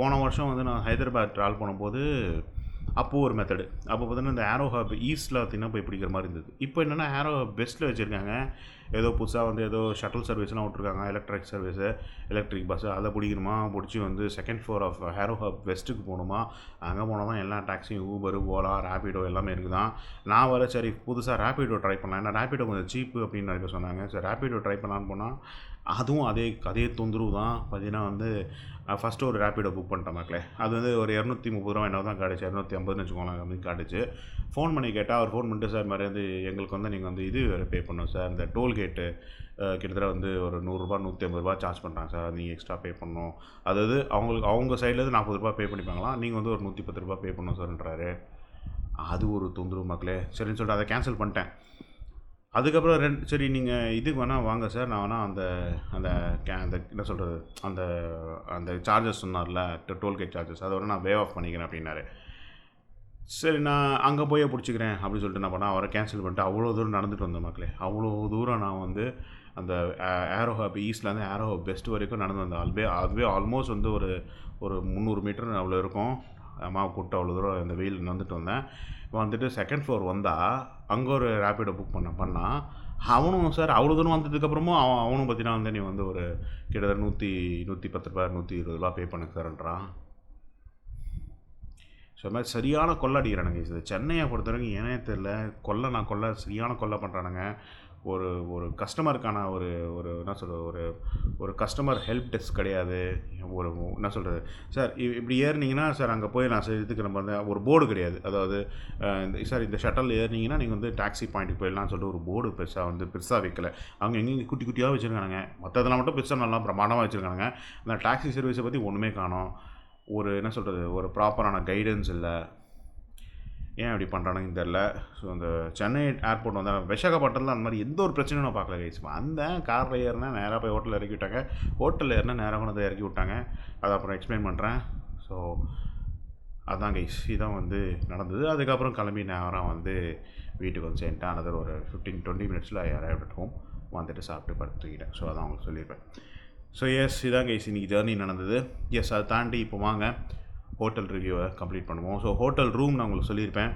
போன வருஷம் வந்து நான் ஹைதராபாத் ட்ராவல் பண்ணும்போது அப்போது ஒரு மெத்தடு. அப்போ பார்த்தீங்கன்னா இந்த ஏரோ ஹப் ஈஸ்ட்டில் பார்த்திங்கன்னா போய் பிடிக்கிற மாதிரி இருந்தது. இப்போ என்னென்னா ஏரோ ஹப் வெஸ்ட்டில் வச்சுருக்காங்க. ஏதோ புதுசாக வந்து ஏதோ ஷட்டில் சர்வீஸ்லாம் விட்ருக்காங்க, எலக்ட்ரிக் பஸ்ஸு. அதை பிடிக்கணுமா, பிடிச்சி வந்து second floor of Aero Hub வெஸ்ட்டுக்கு போகணுமா. அங்கே போனால் தான் எல்லா டாக்ஸியும் ஊபர், ஓலா, ரேபிடோ எல்லாமே இருக்குதான். நான் வர சரி புதுசாக ரேபிடோ ட்ரை பண்ணலாம், ஏன்னா ரேபிடோ கொஞ்சம் சீப்பு அப்படின்னு நிறைய பேர் சொன்னாங்க. சரி ரேபிடோ ட்ரை பண்ணலான்னு போனால் அதுவும் அதே தொந்தரவு தான். பார்த்தீங்கன்னா வந்து ஃபஸ்ட்டு ஒரு ரேபிடோ புக் பண்ணிட்டேன் மக்களே. அது வந்து ஒரு 230 ரூபா என்ன தான் காட்டுச்சு, 250 வச்சுக்கோங்களேன் அப்படின்னு காட்டுச்சு. ஃபோன் பண்ணி கேட்டால் அவர் ஃபோன் பண்ணிட்டு சார் மாதிரி வந்து எங்களுக்கு வந்து நீங்கள் வந்து இது வேறு பே பண்ணணும் சார், இந்த டோல்கேட்டு கிட்டத்தட்ட வந்து ஒரு 100 ரூபா 150 ரூபா சார்ஜ் பண்ணுறாங்க சார், நீங்கள் எக்ஸ்ட்ரா பே பண்ணணும். அதாவது அவங்க சைட்லேருந்து 40 ரூபா பே பண்ணிப்பாங்களாம், நீங்கள் வந்து ஒரு 110 ரூபா பே பண்ணணும் சார்ன்றாரு. அது ஒரு தொந்தரவு மக்களே. சரின்னு சொல்லிட்டு அதை கேன்சல் பண்ணிட்டேன். அதுக்கப்புறம் சரி நீங்கள் இதுக்கு வேணால் வாங்க சார், நான் வேணால் அந்த அந்த அந்த என்ன சொல்கிறது, அந்த அந்த சார்ஜஸ் சொன்னார்ல, டோல்கேட் சார்ஜஸ், அதை வேணால் நான் வேவ் ஆஃப் பண்ணிக்கிறேன் அப்படின்னாரு. சரி நான் அங்கே போய் பிடிச்சிக்கிறேன் அப்படின்னு சொல்லிட்டு என்ன பண்ணேன், அவரை கேன்சல் பண்ணிட்டு அவ்வளோ தூரம் நடந்துட்டு வந்தேன் மக்களே. அவ்வளோ தூரம் நான் வந்து அந்த ஏரோ ஹப் ஈஸ்ட்லேருந்து ஏரோ ஹப் பெஸ்ட் வரைக்கும் நடந்து வந்தேன். அதுவே ஆல்மோஸ்ட் வந்து ஒரு ஒரு 300 மீட்டர் அவ்வளோ இருக்கும். அம்மாவை கூப்பிட்டு அவ்வளோ தூரம் இந்த வெயில் நடந்துட்டு வந்தேன். வந்துட்டு செகண்ட் ஃப்ளோர் வந்தால் அங்கே ஒரு ரேப்பிடோ புக் பண்ணால் அவனும் சார் அவ்வளோ தூரம் வந்ததுக்கப்புறமும் அவனும் பார்த்தீங்கன்னா வந்து நீ வந்து ஒரு கிட்டத்தட்ட 110 ரூபா 120 ரூபா பே பண்ணுங்க சார்ன்றான். ஸோ அது மாதிரி சரியான கொள்ளை அடிக்கிறானுங்க. இது சென்னையை பொறுத்தவரைக்கும் ஏனே தெரியல, கொள்ளை சரியான கொள்ளை பண்ணுறானுங்க. ஒரு ஒரு கஸ்டமருக்கான ஒரு ஒரு என்ன சொல்கிறது, ஒரு கஸ்டமர் ஹெல்ப் டெஸ்க் கிடையாது. ஒரு என்ன சொல்கிறது, சார் இப்படி ஏறினீங்கன்னா சார் அங்கே போய் நான் இதுக்கு நம்ம வந்து ஒரு போர்டு கிடையாது. அதாவது சார் இந்த ஷட்டல் ஏறினீங்கன்னா நீங்கள் வந்து டாக்ஸி பாயிண்ட்டுக்கு போயிடலாம்னு சொல்லிட்டு ஒரு போர்டு பெருசாக வைக்கல. அவங்க எங்கேயும் குட்டி குட்டியாக வச்சுருக்கானுங்க. மற்றதெல்லாம் மட்டும் பெருசாக நல்லா பிரமாண்டமாக வச்சுருக்கானுங்க. அந்த டாக்ஸி சர்வீஸை பற்றி ஒன்றுமே காணோம். ஒரு என்ன சொல்கிறது, ஒரு ப்ராப்பரான கைடன்ஸ் இல்லை. ஏன் அப்படி பண்ணுறானுங்க தெரில. ஸோ அந்த சென்னை ஏர்போர்ட் வந்து விசாகப்பட்டினத்தில் அந்த மாதிரி எந்த ஒரு பிரச்சனையும் நான் பார்க்கல கைஸ். அந்த காரில் ஏறினா நேராக போய் ஹோட்டலில் இறக்கி விட்டாங்க. ஹோட்டலில் ஏறினா நேராக கொண்டு வந்து இறக்கி விட்டாங்க. அதை அப்புறம் எக்ஸ்பிளைன் பண்ணுறேன். ஸோ அதான் கைஸ், இதான் வந்து நடந்தது. அதுக்கப்புறம் கிளம்பி நேரம் வந்து வீட்டுக்கு வந்து சேர்ந்துட்டேன். அனதர் ஒரு 15-20 மினிட்ஸில் அரைவ்ட் அட் ஹோம். வந்துட்டு சாப்பிட்டு படுத்துக்கிட்டேன். ஸோ அதான் உங்களுக்கு சொல்லியிருப்பேன். ஸோ எஸ், இதான் கைஸ் இன்றைக்கி ஜேர்னி நடந்தது. எஸ், அதை தாண்டி இப்போ வாங்க ஹோட்டல் ரிவ்யூவை கம்ப்ளீட் பண்ணுவோம். ஸோ ஹோட்டல் ரூம் நான் உங்களுக்கு சொல்லியிருப்பேன்.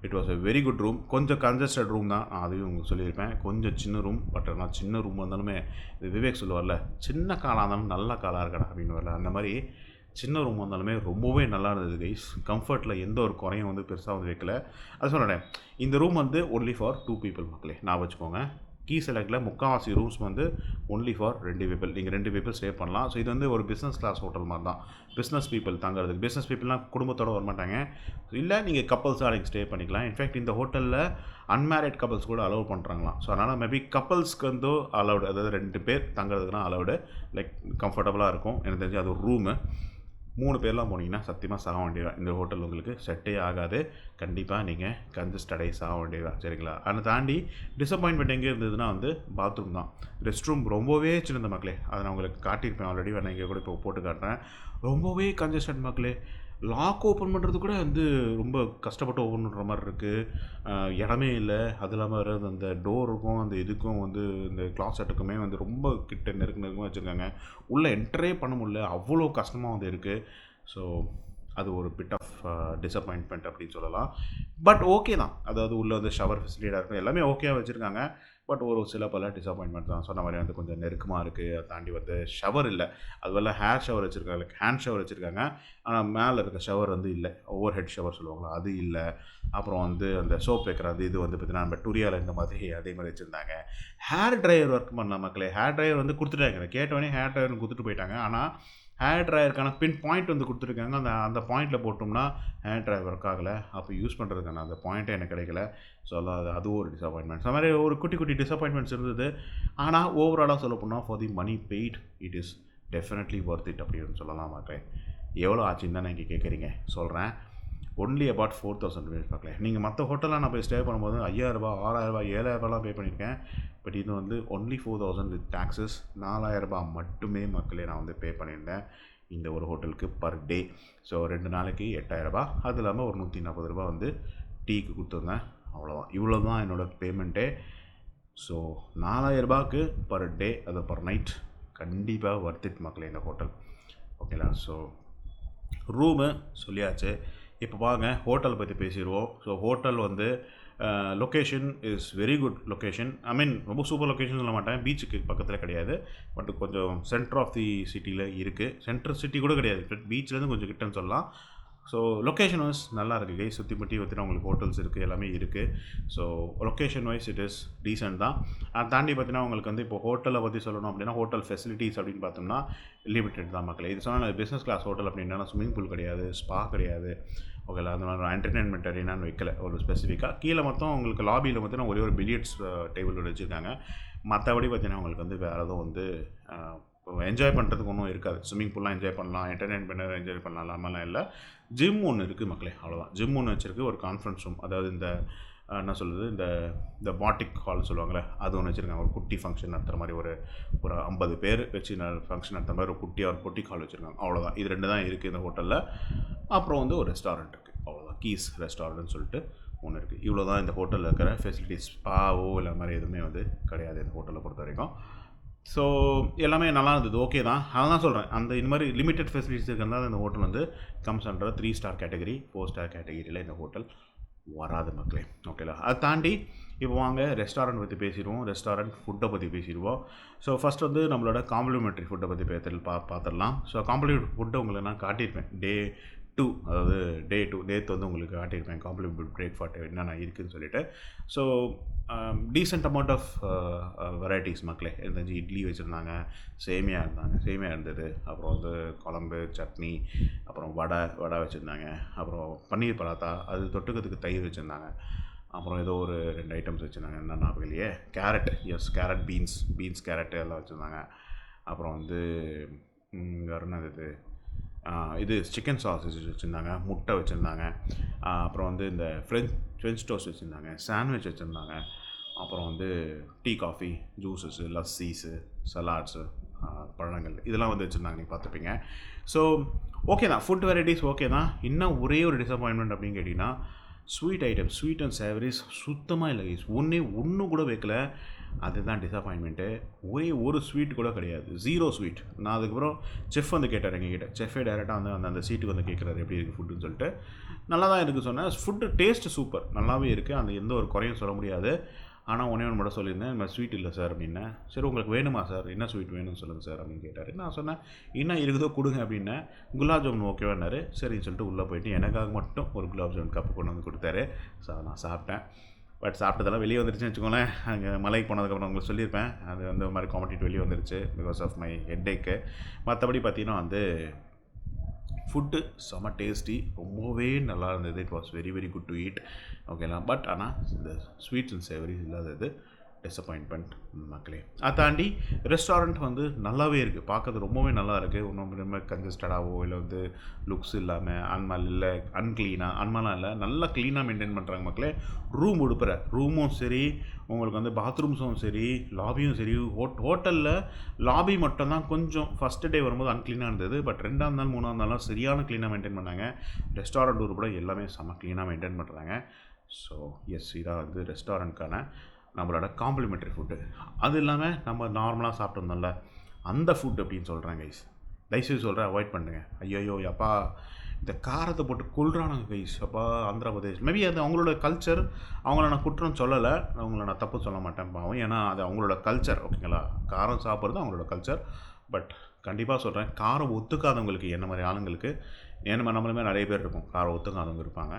It was a very good room. கொஞ்சம் கன்ஜஸ்டட் ரூம் தான், அதையும் உங்களுக்கு சொல்லியிருப்பேன். கொஞ்சம் சின்ன ரூம். பட் ஆனால் சின்ன ரூம் வந்தாலுமே இது விவேக் சொல்லுவார்ல, சின்ன காலாக இருந்தாலும் நல்ல காலாக இருக்கடா அப்படின்னு வரல. அந்த மாதிரி சின்ன ரூம் வந்தாலுமே ரொம்பவே நல்லா இருந்தது கைஸ். கம்ஃபர்ட்டில் எந்த ஒரு குறையும் வந்து பெருசாக வந்து வைக்கல. அது சொல்கிறேன், இந்த ரூம் வந்து ஒன்லி ஃபார் 2 பீப்புள் மக்களே, நான் வச்சுக்கோங்க. கீ செலக்டில் முக்கால்வாசி ரூம்ஸ் வந்து ஒன்லி ஃபார் 2 பீப்புள். நீங்கள் 2 பீப்புள் ஸ்டே பண்ணலாம். ஸோ இது வந்து ஒரு பிஸ்னஸ் கிளாஸ் ஹோட்டல் மாதிரி தான். பிஸ்னஸ் பீப்புள் தங்குறதுக்கு. பிஸ்னஸ் பீப்புள்லாம் குடும்பத்தோடு வரமாட்டாங்க. இல்லை நீங்கள் கப்பல்ஸாக நீங்கள் ஸ்டே பண்ணிக்கலாம். இன்ஃபேக்ட் இந்த ஹோட்டலில் அன்மேரிட் கப்பல்ஸ் கூட அலோவ் பண்ணுறாங்களாம். ஸோ அதனால் மேபி கப்பல்ஸ்க்கு வந்து அலௌடு, அதாவது 2 பேர் தங்குறதுக்குலாம் அலௌடு. லைக் கம்ஃபர்டபுளாக இருக்கும். எனக்கு தெரிஞ்சு அது ஒரு ரூமு. 3 பேர்லாம் போனீங்கன்னா சத்தியமாக சாக வேண்டியதான். இந்த ஹோட்டல் உங்களுக்கு செட்டே ஆகாது. கண்டிப்பாக நீங்கள் கன்ஜஸ்டடை சாக வேண்டியதான். சரிங்களா? அதை தாண்டி டிசப்பாயின்மெண்ட் எங்கே இருந்ததுன்னா வந்து பாத்ரூம் தான். ரெஸ்ட் ரூம் ரொம்பவே சின்ன மக்களே. அதை நான் உங்களுக்கு காட்டியிருப்பேன் ஆல்ரெடி. வேணா இங்கே கூட இப்போ போட்டு காட்டுறேன். ரொம்பவே கன்ஜஸ்டட் மக்களே. லாக் ஓப்பன் பண்ணுறது கூட வந்து ரொம்ப கஷ்டப்பட்டு ஓப்பன் பண்ணுற மாதிரி இருக்குது. இடமே இல்லை. அது இல்லாமல் வேறு அந்த டோருக்கும் அந்த இதுக்கும் வந்து இந்த கிளாசெட்டுக்குமே வந்து ரொம்ப கிட்ட நெருக்கமாக வச்சுருக்காங்க. உள்ளே என்டரே பண்ண முடியல, அவ்வளோ கஷ்டமாக வந்து இருக்குது. ஸோ அது ஒரு பிட் ஆஃப் டிசப்பாயின்ட்மெண்ட் அப்படின்னு சொல்லலாம். பட் ஓகே தான். அதாவது உள்ளே வந்து ஷவர் ஃபெசிலிட்டியாக இருக்கும், எல்லாமே ஓகேவாக வச்சுருக்காங்க. பட் ஒரு சில பல டிசப்பாயின்மெண்ட் தான். சொன்ன மாதிரி வந்து கொஞ்சம் நெருக்கமாக இருக்குது. அதை தாண்டி வந்து ஷவர் இல்லை. அதுவெல்ல ஹேர் ஷவர் வச்சுருக்காங்க, லைக் ஹேண்ட் ஷவர் வச்சுருக்காங்க. ஆனால் மேலே இருக்க ஷவர் வந்து இல்லை. ஓவர் ஹெட் ஷவர் சொல்லுவாங்களா, அது இல்லை. அப்புறம் வந்து அந்த சோப் வைக்கிற அது இது வந்து பார்த்திங்கன்னா நம்ம டூரியாவில் இந்த மாதிரி அதே மாதிரி வச்சுருந்தாங்க. ஹேர் ட்ரையர் ஒர்க் பண்ண மக்களே. ஹேர் ட்ரையர் வந்து கொடுத்துட்டாங்க. கேட்டோடனே ஹேர் ட்ரையர்னு கொடுத்துட்டு போயிட்டாங்க. ஆனால் ஹேர் ட்ரையருக்கான பின் பாயிண்ட் வந்து கொடுத்துருக்காங்க. அந்த பாயிண்ட்டில் போட்டோம்னா ஹேர் ட்ரையர் ஒர்க் ஆகலை. அப்போ யூஸ் பண்ணுறதுக்கான அந்த பாயிண்ட்டே எனக்கு கிடைக்கல. ஸோ அதுவும் ஒரு டிசப்பாயின்மெண்ட். அந்த மாதிரி ஒரு குட்டி குட்டி டிசப்பாயின்மெண்ட்ஸ் இருந்தது. ஆனால் ஓவராலாக சொல்ல போனால் for the money paid it is definitely worth it அப்படின்னு சொல்லலாம் மாட்டேன். எவ்வளோ ஆச்சுன்னு தான் நீங்கள் கேட்குறீங்க, சொல்கிறேன். ஒன்லி அபவுட் 4,000 ருபீஸ் பார்க்கல. நீங்கள் மற்ற ஹோட்டலில் நான் போய் ஸ்டே பண்ணும்போது 5,000, 6,000, 7,000 பே பண்ணியிருக்கேன். பட் இது வந்து ஒன்லி 4,000 வித் டாக்ஸஸ். 4,000 மட்டுமே மக்களே நான் வந்து பே பண்ணியிருந்தேன் இந்த ஒரு ஹோட்டலுக்கு பர் டே. ஸோ 2 நாளைக்கு 8,000. அது இல்லாமல் ஒரு 140 ரூபா வந்து டீக்கு கொடுத்துருந்தேன். அவ்வளோதான். இவ்வளோ தான் என்னோடய பேமெண்ட்டே. ஸோ 4,000 பர் டே, அது பர் நைட். கண்டிப்பாக ஒர்த் இட் மக்களே இந்த ஹோட்டல். ஓகேலா? ஸோ ரூமு சொல்லியாச்சு. இப்போ வாங்க ஹோட்டலை பற்றி பேசிடுவோம். ஸோ ஹோட்டல் வந்து location is very good location. I mean ரொம்ப சூப்பர் லொக்கேஷன் சொல்ல மாட்டேன். பீச்சுக்கு பக்கத்தில் கிடையாது. பட் கொஞ்சம் சென்டர் ஆஃப் தி சிட்டியில் இருக்குது. சென்ட்ரல் சிட்டி கூட கிடையாது, பீச்லேருந்து கொஞ்சம் கிட்டன்னு சொல்லலாம். ஸோ லொக்கேஷன் வைஸ் நல்லா இருக்குது கை. சுற்றி முற்றி பார்த்தினா உங்களுக்கு ஹோட்டல்ஸ் இருக்குது, எல்லாமே இருக்குது. So location wise it is decent தான். அதை தாண்டி பார்த்தீங்கன்னா உங்களுக்கு வந்து இப்போ ஹோட்டலை பற்றி சொல்லணும் அப்படின்னா ஹோட்டல் ஃபெசிலிட்டிஸ் அப்படின்னு பார்த்தோம்னா லிமிட்டட் தான் மக்களே. இது சொன்னால் பிஸ்னஸ் கிளாஸ் ஹோட்டல் அப்படின்னா ஸ்விம்மிங் பூல் கிடையாது, ஸ்பா கிடையாது. ஓகேல? அந்த மாதிரி என்டர்டெயின்மெண்ட் அரினான்னு வைக்கல ஒரு ஸ்பெசிஃபிக்காக. கீழே மொத்தம் உங்களுக்கு லாபியில் பார்த்தீங்கன்னா ஒரே ஒரு பில்லியர்ட்ஸ் டேபிள் வச்சுருக்காங்க. மற்றபடி பார்த்தீங்கன்னா உங்களுக்கு வந்து வேறு எதுவும் வந்து என்ஜாய் பண்ணுறதுக்கு ஒன்றும் இருக்காது. ஸ்விம்மிங் பூல்லாம் என்ஜாய் பண்ணலாம், என்டர்டெயின்மெண்ட் என்ஜாய் பண்ணலாம், இல்லாமலாம் இல்லை. ஜிம் ஒன்று இருக்குது மக்களே, அவ்வளோதான். ஜிம் ஒன்று வச்சுருக்கு, ஒரு கான்ஃபரன்ஸ் ரூம், அதாவது இந்த என்ன சொல்கிறது, இந்த இந்த பாட்டிக் ஹால் சொல்லுவாங்கள்ல, அது ஒன்று வச்சுருக்காங்க. ஒரு குட்டி ஃபங்க்ஷன் நடத்துகிற மாதிரி, ஒரு ஒரு 50 பேர் வச்சு ஃபங்க்ஷன் நடத்துகிற மாதிரி ஒரு குட்டியாக ஒரு பொட்டிக் ஹால் வச்சுருக்காங்க, அவ்வளோதான். இது 2 தான் இருக்குது இந்த ஹோட்டலில். அப்புறம் வந்து ஒரு ரெஸ்டாரண்ட் இருக்குது, அவ்வளோதான். கீஸ் ரெஸ்டாரண்ட்னு சொல்லிட்டு ஒன்று இருக்குது. இவ்வளோ தான் இந்த ஹோட்டலில் இருக்கிற ஃபெசிலிட்டிஸ். ஸ்பாவோ இல்லை மாதிரி எதுவுமே வந்து கிடையாது இந்த ஹோட்டலை பொறுத்த வரைக்கும். ஸோ எல்லாமே நல்லா இருந்தது, ஓகே தான். அதான் சொல்கிறேன், அந்த இந்த மாதிரி லிமிட்டட் ஃபெசிலிட்டிஸ் இருக்கிறதால இந்த ஹோட்டல் வந்து comes under 3 star category. 4 star கேட்டகரியில் இந்த ஹோட்டல் வராது மக்களே, ஓகேலா. அதை தாண்டி இப்போ வாங்க ரெஸ்டாரண்ட் பற்றி பேசிடுவோம், ரெஸ்டாரண்ட் ஃபுட்டை பற்றி பேசிடுவோம். ஸோ ஃபஸ்ட் வந்து நம்மளோட காம்ப்ளிமெண்ட்ரி ஃபுட்டை பற்றி பார்த்துடலாம். ஸோ காம்ப்ளிமெண்ட்ரி ஃபுட்டை உங்களுக்கு நான் காட்டியிருப்பேன் டே 2, அதாவது டே 2 நேற்று வந்து உங்களுக்கு காட்டியிருப்பேன் காம்ப்ளிமெண்ட் பிரேக்ஃபாஸ்ட் என்னென்ன இருக்குதுன்னு சொல்லிட்டு. So decent amount of varieties மக்களே. இருந்துச்சு, இட்லி வச்சுருந்தாங்க, சேமியா இருந்தது, அப்புறம் வந்து குழம்பு, சட்னி, அப்புறம் வடை வச்சுருந்தாங்க, அப்புறம் பன்னீர் பராத்தா, அது தொட்டுக்கிறதுக்கு தயிர் வச்சுருந்தாங்க, அப்புறம் ஏதோ ஒரு 2 ஐட்டம்ஸ் வச்சுருந்தாங்க, என்ன ஞாபகம் இல்லையே, கேரட், கேரட், பீன்ஸ் கேரட்டு எல்லாம் வச்சுருந்தாங்க. அப்புறம் வந்து வேறு என்னது, இது சிக்கன் சாஸஸ் வச்சுருந்தாங்க, முட்டை வச்சுருந்தாங்க, அப்புறம் வந்து இந்த ஃப்ரெஞ்ச் டோஸ்ட் வச்சுருந்தாங்க, சாண்ட்விச் வச்சுருந்தாங்க, அப்புறம் வந்து டீ, காஃபி, ஜூஸஸ்ஸு, லஸ்ஸீஸு, சலாட்ஸு, பழங்கள் இதெல்லாம் வந்து வச்சுருந்தாங்க, நீங்கள் பார்த்துப்பீங்க. ஸோ ஓகே தான், ஃபுட் வெரைட்டிஸ் ஓகே தான். இன்னும் ஒரே ஒரு டிசப்பாயின்மெண்ட் அப்படின்னு கேட்டிங்கன்னா, sweet item, sweet and savouries சுத்தமாக இல்லை கைஸ். ஒன்று கூட வைக்கல, அதுதான் டிசப்பாயின்மெண்ட்டு. ஒரே ஒரு ஸ்வீட் கூட கிடையாது, 0 ஸ்வீட். நான் அதுக்கப்புறம் செஃப் வந்து கேட்டார் எங்ககிட்ட, செஃப்பே டேரெக்டாக வந்து அந்த சீட்டுக்கு வந்து கேட்குறாரு எப்படி இருக்குது ஃபுட்டுன்னு சொல்லிட்டு. நல்லா தான் இருக்குது சொன்னேன். ஃபுட்டு டேஸ்ட்டு சூப்பர், நல்லாவே இருக்குது, அந்த எந்த ஒரு குறையும் சொல்ல முடியாது. ஆனால் ஒன்றே ஒன்று மட்டும் சொல்லியிருந்தேன், இந்த மாதிரி ஸ்வீட் இல்லை சார் அப்படின்னேன். சரி உங்களுக்கு வேணுமா சார், என்ன ஸ்வீட் வேணும்னு சொல்லுங்கள் சார் அப்படின்னு கேட்டார். நான் சொன்னேன் என்ன இருக்குதோ கொடுங்க அப்படின்னேன். குலாப் ஜாமுன் ஓகேவான்னாரு. சரின்னு சொல்லிட்டு உள்ளே போயிட்டு எனக்காக மட்டும் ஒரு குலாப் ஜாமுன் கப்பு கொண்டு வந்து கொடுத்தாரு. ஸோ நான் சாப்பிட்டேன். பட் சாப்பிட்டதெல்லாம் வெளியே வந்துருச்சுன்னு வச்சுக்கோங்களேன். அங்கே மலைக்கு போனதுக்கப்புறம் உங்களுக்கு சொல்லியிருப்பேன், அது வந்து ஒரு மாதிரி காம்படிட் வெளியே வந்துருச்சு பிகாஸ் ஆஃப் மை ஹெட்டேக்கு. மற்றபடி பார்த்தீங்கன்னா வந்து ஃபுட்டு செம்ம டேஸ்டி, ரொம்பவே நல்லா இருந்தது. It was very very good to eat, ஓகேங்களா. பட் ஆனால் இந்த ஸ்வீட்ஸ் அண்ட் சேவரிஸ் இல்லாதது டிசப்பாயின்மெண்ட் மக்களே. அதை தாண்டி ரெஸ்டாரண்ட் வந்து நல்லாவே இருக்குது, பார்க்கறது ரொம்பவே நல்லா இருக்குது. ஒன்றும் ரொம்ப கன்ஜஸ்டடாகவோ இல்லை வந்து லுக்ஸ் இல்லாமல் அன்மால் இல்லை, அன்மாலாம் இல்லை, நல்லா க்ளீனாக மெயின்டைன் பண்ணுறாங்க மக்களே. ரூம் உடுப்புற ரூமும் சரி, உங்களுக்கு வந்து பாத்ரூம்ஸும் சரி, லாபியும் சரி. ஹோட்டலில் லாபி மட்டும்தான் கொஞ்சம் ஃபஸ்ட்டு டே வரும்போது அன்க்ளீனாக இருந்தது. பட் 2ஆம் நாள் 3ஆம் நாள்லாம் சரியான க்ளீனாக மெயின்டைன் பண்ணாங்க. ரெஸ்டாரண்ட் உட்பட எல்லாமே செம்ம க்ளீனாக மெயின்டைன் பண்ணுறாங்க. ஸோ எஸ், இதான் வந்து ரெஸ்டாரண்ட்கான நம்மளோட காம்ப்ளிமெண்ட்ரி ஃபுட்டு. அது இல்லாமல் நம்ம நார்மலாக சாப்பிட்டோம்ல அந்த ஃபுட் அப்படின்னு சொல்கிறாங்க கைஸ். தயவுசெய்து சொல்கிறேன், அவாய்ட் பண்ணுங்க. ஐயோ அப்பா, இந்த காரத்தை போட்டு கொள்றானுங்க கைஸ். அப்பா, ஆந்திரா பிரதேஷ் மேபி அது அவங்களோட கல்ச்சர். அவங்கள நான் குற்றம் சொல்லலை, அவங்கள நான் தப்பு சொல்ல மாட்டேன் பாவம், ஏன்னா அது அவங்களோட கல்ச்சர், ஓகேங்களா. காரம் சாப்பிட்றது அவங்களோட கல்ச்சர். பட் கண்டிப்பாக சொல்கிறேன், காரம் ஒத்துக்காதவங்களுக்கு, என்ன மாதிரி ஆளுங்களுக்கு, நம்மளுமே நிறைய பேர் இருக்கும் காரம் ஒத்துக்காதவங்க இருப்பாங்க.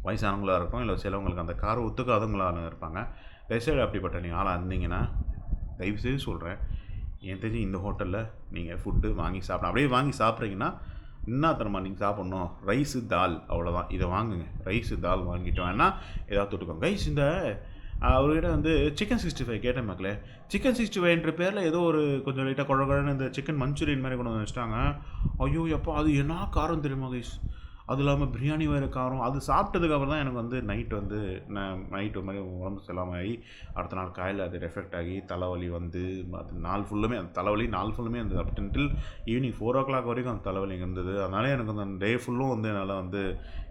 வயசானவங்களாக இருக்கும், இல்லை சிலவங்களுக்கு அந்த காரம் ஒத்துக்காதவங்களாக இருப்பாங்க. தயவுசெய்து அப்படிப்பட்ட நீங்கள் ஆளாக இருந்தீங்கன்னா தயவுசெய்து சொல்கிறேன், என் தெரிஞ்சு இந்த ஹோட்டலில் நீங்கள் ஃபுட்டு வாங்கி சாப்பிடலாம். அப்படியே வாங்கி சாப்பிட்றீங்கன்னா என்ன தரமா நீங்கள் சாப்பிட்ணும், ரைஸு தால், அவ்வளோதான். இதை வாங்குங்க, ரைஸு தால் வாங்கிட்டோம், வேணா ஏதாவது தொட்டுக்கோங்க கைஸ். இந்த அவர்கிட்ட வந்து சிக்கன் 65 கேட்டேன் மக்களே. சிக்கன் 65ன்ற பேரில் ஏதோ ஒரு கொஞ்சம் லைட்டாக குழகுழன்னு இந்த சிக்கன் மஞ்சூரியன் மாதிரி கொண்டு வந்து வச்சுட்டாங்க. ஐயோ எப்போ, அது என்ன காரம் தெரியுமா கைஸ். அது இல்லாமல் பிரியாணி வேறு காரம். அது சாப்பிட்டதுக்கப்புறம் தான் எனக்கு வந்து நைட்டு மாதிரி உடம்பு செல்லாமல் அடுத்த நாள் காலையில் அது எஃபெக்ட் ஆகி தலைவலி வந்து அது நாள் ஃபுல்லுமே, அந்த தலைவலி நாள் ஃபுல்லுமே இருந்தது. அப் டில் ஈவினிங் 4 o'clock வரைக்கும் அந்த தலைவலி இருந்தது. அதனால எனக்கு அந்த டே ஃபுல்லும் வந்து என்னால் வந்து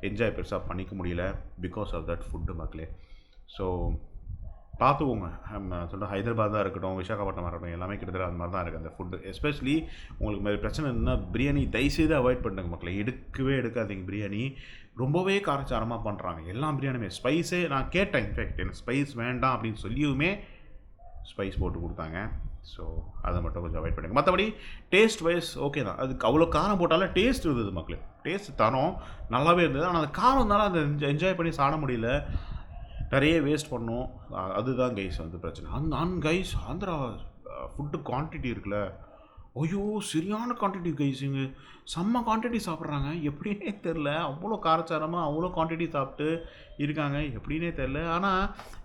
என்ஜாய் பெருசாக பண்ணிக்க முடியல பிகாஸ் ஆஃப் தட் ஃபுட்டு மக்களே. ஸோ பார்த்துக்கோங்க, சொல்லிட்டு ஹைதராபாத் தான் இருக்கட்டும், விசாகப்பட்டினமாக இருக்கட்டும், எல்லாமே கிட்டத்தட்ட அந்த மாதிரி தான் இருக்குது அந்த ஃபுட்டு. எஸ்பெஷலி உங்களுக்கு மாதிரி பிரச்சனை இருந்தால் பிரியாணி தயவுசெய்து அவாய்ட் பண்ணுங்க மக்களை. எடுக்காதீங்க பிரியாணி, ரொம்பவே காரச்சாரமாக பண்ணுறாங்க எல்லா பிரியாணியுமே. ஸ்பைஸே நான் கேட்டேன், இன்ஃபேக்ட் எனக்கு ஸ்பைஸ் வேண்டாம் அப்படின்னு சொல்லியுமே ஸ்பைஸ் போட்டு கொடுத்தாங்க. ஸோ அதை மட்டும் கொஞ்சம் அவாய்ட் பண்ணுங்க. மற்றபடி டேஸ்ட் வைஸ் ஓகே தான். அதுக்கு அவ்வளோ காரம் போட்டாலும் டேஸ்ட் இருந்தது மக்களே, டேஸ்ட் தரம் நல்லாவே இருந்தது. ஆனால் அந்த காரம் இருந்தாலும் அதை என்ஜாய் பண்ணி சாப்பிட முடியல, நிறைய வேஸ்ட் பண்ணோம். அதுதான் கைஸ் வந்து பிரச்சனை. கைஸ் ஆந்திரா ஃபுட்டு குவான்டிட்டி இருக்குல்ல, ஐயோ! சரியான குவான்டிட்டி கைஸ் இங்க. செம்ம குவான்டிட்டி சாப்பிட்றாங்க. எப்படின்னே தெரில. அவ்வளோ காரச்சாரமா அவ்வளோ குவான்டிட்டி சாப்பிட்டு இருக்காங்க. எப்படின்னே தெரில. ஆனா,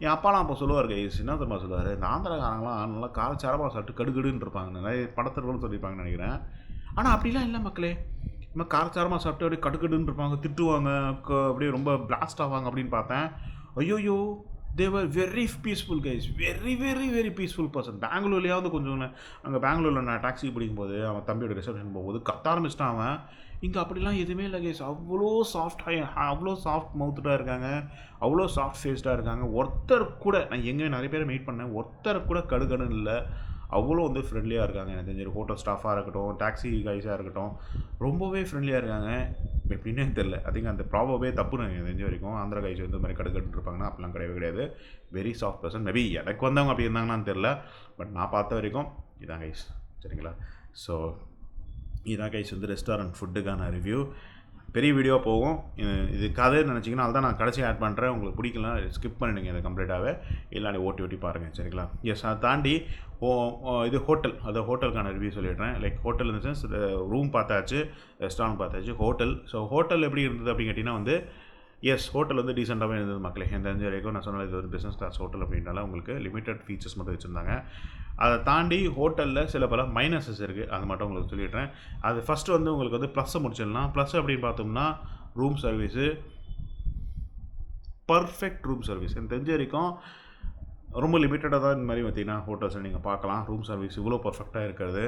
என் அப்பாலாம் அப்போ சொல்லுவாரு கைஸ். என்ன தெரியுமா சொல்லுவாரு? இந்த ஆந்திராக்காரங்கலாம் நல்லா காரச்சாரமா சாப்பிட்டு கடுகடுன்னு இருப்பாங்க. நெறைய படத்துல கூட சொல்லியிருப்பாங்கன்னு நெனைக்கிறேன். ஆனா, அப்படிலாம் இல்ல மக்களே. இந்த மாரி காரச்சாரமா சாப்பிட்டு அப்படியே கடுகடுன்னு இருப்பாங்க. திட்டுவாங்க. அப்படியே ரொம்ப பிளாஸ்ட் ஆவாங்க அப்படின்னு பார்த்தேன். ஐய்யய்யோ! They were very peaceful guys. Very, very, very peaceful person. பெங்களூர்லயாவது கொஞ்சம் அங்கே பெங்களூரில் நான் டாக்ஸி பிடிக்கும்போது அவன் தம்பியோட ரிசப்ஷன் போகும்போது கத்த ஆரம்பிச்சிட்டான் அவன். இங்கே அப்படிலாம் எதுவுமே இல்லை கைஸ். அவ்வளோ அவ்வளோ சாஃப்ட் மவுத்டாக இருக்காங்க. அவ்வளோ சாஃப்ட் ஃபேஸ்டாக இருக்காங்க. ஒருத்தர் கூட நான் எங்கே நிறைய பேரை மீட் பண்ணேன். ஒருத்தர் கூட கடுகடுன்னு இல்லை. அவ்வளோ வந்து ஃப்ரெண்ட்லியாக இருக்காங்க. எனக்கு தெரிஞ்ச ஹோட்டல் ஸ்டாஃபாக இருக்கட்டும், டாக்ஸி கைஸாக இருக்கட்டும், ரொம்பவே ஃப்ரெண்ட்லியாக இருக்காங்க. எப்படின்னே தெரில. ஐ திங்க் அந்த ப்ராபவே தப்புன்னு எனக்கு தெரிஞ்ச வரைக்கும். ஆந்திரா கைஸ் வந்து இந்த மாதிரி கடுகடுன்னு இருப்பாங்கன்னா அப்படிலாம் கிடையவே கிடையாது. Very soft person. மேபி எனக்கு வந்தவங்க அப்படி இருந்தாங்கன்னு தெரில. பட் நான் பார்த்த வரைக்கும் இதான் கைஸ். சரிங்களா? ஸோ இதான் கைஸ் வந்து ரெஸ்டாரண்ட் ஃபுட்டுக்கான ரிவ்யூ. பெரிய வீடியோ போகும். இது கதைன்னு நினச்சிங்கன்னா தான் நான் கடைசி ஆட் பண்ணுறேன். உங்களுக்கு பிடிக்கலாம் ஸ்கிப் பண்ணிடுங்க இதை கம்ப்ளீட்டாகவே. இல்லை ஓட்டி ஓட்டி பாருங்கள். சரிங்களா? எஸ், அதை தாண்டி இது ஹோட்டல். அது ஹோட்டலுக்கான ரிவ்யூ சொல்லிடுறேன். லைக் ஹோட்டல் இந்த சென்ஸ் ரூம் பார்த்தாச்சு, ரெஸ்டாரண்ட் பார்த்தாச்சு, ஹோட்டல். ஸோ ஹோட்டல் எப்படி இருந்தது அப்படின்னு கேட்டிங்கன்னா வந்து எஸ், ஹோட்டல் வந்து டீசெண்டாகவே இருந்தது மக்களே. என் தெரிஞ்ச வரைக்கும் நான் சொன்னது இது ஒரு பிஸ்னஸ் கிளாஸ் ஹோட்டல் அப்படின்றனால உங்களுக்கு லிமிட்டட் ஃபீச்சர்ஸ் மட்டும் வச்சுருந்தாங்க. அதை தாண்டி ஹோட்டலில் சில பல மைனஸஸ் இருக்குது. அது மட்டும் உங்களுக்கு சொல்லிடுறேன். அது ஃபஸ்ட்டு வந்து உங்களுக்கு வந்து ப்ளஸ்ஸை முடிச்சிடலாம். ப்ளஸ் அப்படின்னு பார்த்தோம்னா room service perfect room service. எனக்கு தெரிஞ்ச வரைக்கும் ரொம்ப லிமிட்டடாக தான் இந்த மாதிரி பார்த்தீங்கன்னா ஹோட்டல்ஸை நீங்கள் பார்க்கலாம். ரூம் சர்வீஸ் இவ்வளோ பர்ஃபெக்டாக இருக்கிறது.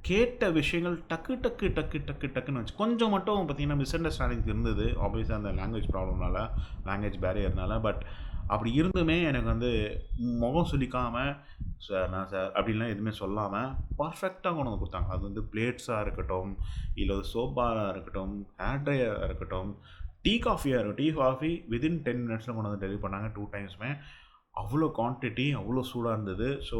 கேட்ட விஷயங்கள் டக்குன்னு வச்சு கொஞ்சம் மட்டும் பார்த்தீங்கன்னா மிஸ் அண்டர்ஸ்டாண்டிங் இருந்தது. ஆப்வியஸாக அந்த லாங்குவேஜ் ப்ராப்ளம்னால, லாங்குவேஜ் பேரியர்னால. பட் அப்படி இருந்துமே எனக்கு வந்து முகம் சுளிக்காமல் சார் நான் சார் அப்படின்லாம் எதுவுமே சொல்லாமல் பர்ஃபெக்டாக கொண்டு வந்து கொடுத்தாங்க. அது வந்து பிளேட்ஸாக இருக்கட்டும், இல்லை சோப்பாராக இருக்கட்டும், ஹேர் ட்ரையராக இருக்கட்டும், டீ காஃபியாக இருக்கட்டும். டீ காஃபி வித்தின் 10 மினிட்ஸில் கொண்டு வந்து டெலிவரி பண்ணாங்க 2 டைம்ஸுமே. அவ்வளோ குவான்டிட்டி, அவ்வளோ சூடாக இருந்தது. ஸோ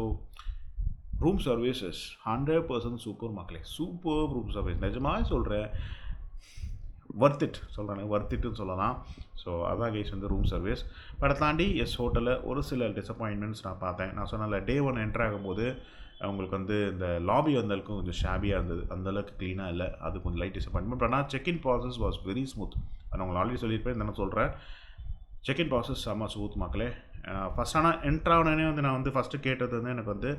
ரூம் சர்வீசஸ் 100% சூப்பர் மக்களே. Super room service. நிஜமாக சொல்கிறேன். ஒர்த் இட் சொல்கிறேன். ஒர்த் இட்டுன்னு சொல்லலாம். ஸோ அதான் கைஸ் வந்து ரூம் சர்வீஸ். பட் அதை தாண்டி எஸ் ஹோட்டலில் ஒரு சில டிசப்பாயின்மெண்ட்ஸ் நான் பார்த்தேன். நான் சொன்னல டே 1 என்ட்ரு ஆகும்போது அவங்களுக்கு வந்து இந்த லாபி வந்தளவுக்கு கொஞ்சம் ஷாபியாக இருந்தது. அந்தளவுக்கு க்ளீனாக இல்லை. அது கொஞ்சம் லைட் டிசப்பாயின்மெண்ட். பட் ஆனால் check in process was very smooth. நான் உங்களுக்கு ஆல்ரெடி சொல்லியிருப்பேன். நான் சொல்கிறேன். செக்இன் ப்ராசஸ் செம்ம ஸ்மூத் மக்களே. ஃபஸ்ட் ஆனால் என்ட்ரு ஆனோடனே வந்து நான் வந்து ஃபஸ்ட்டு கேட்டது வந்து எனக்கு வந்து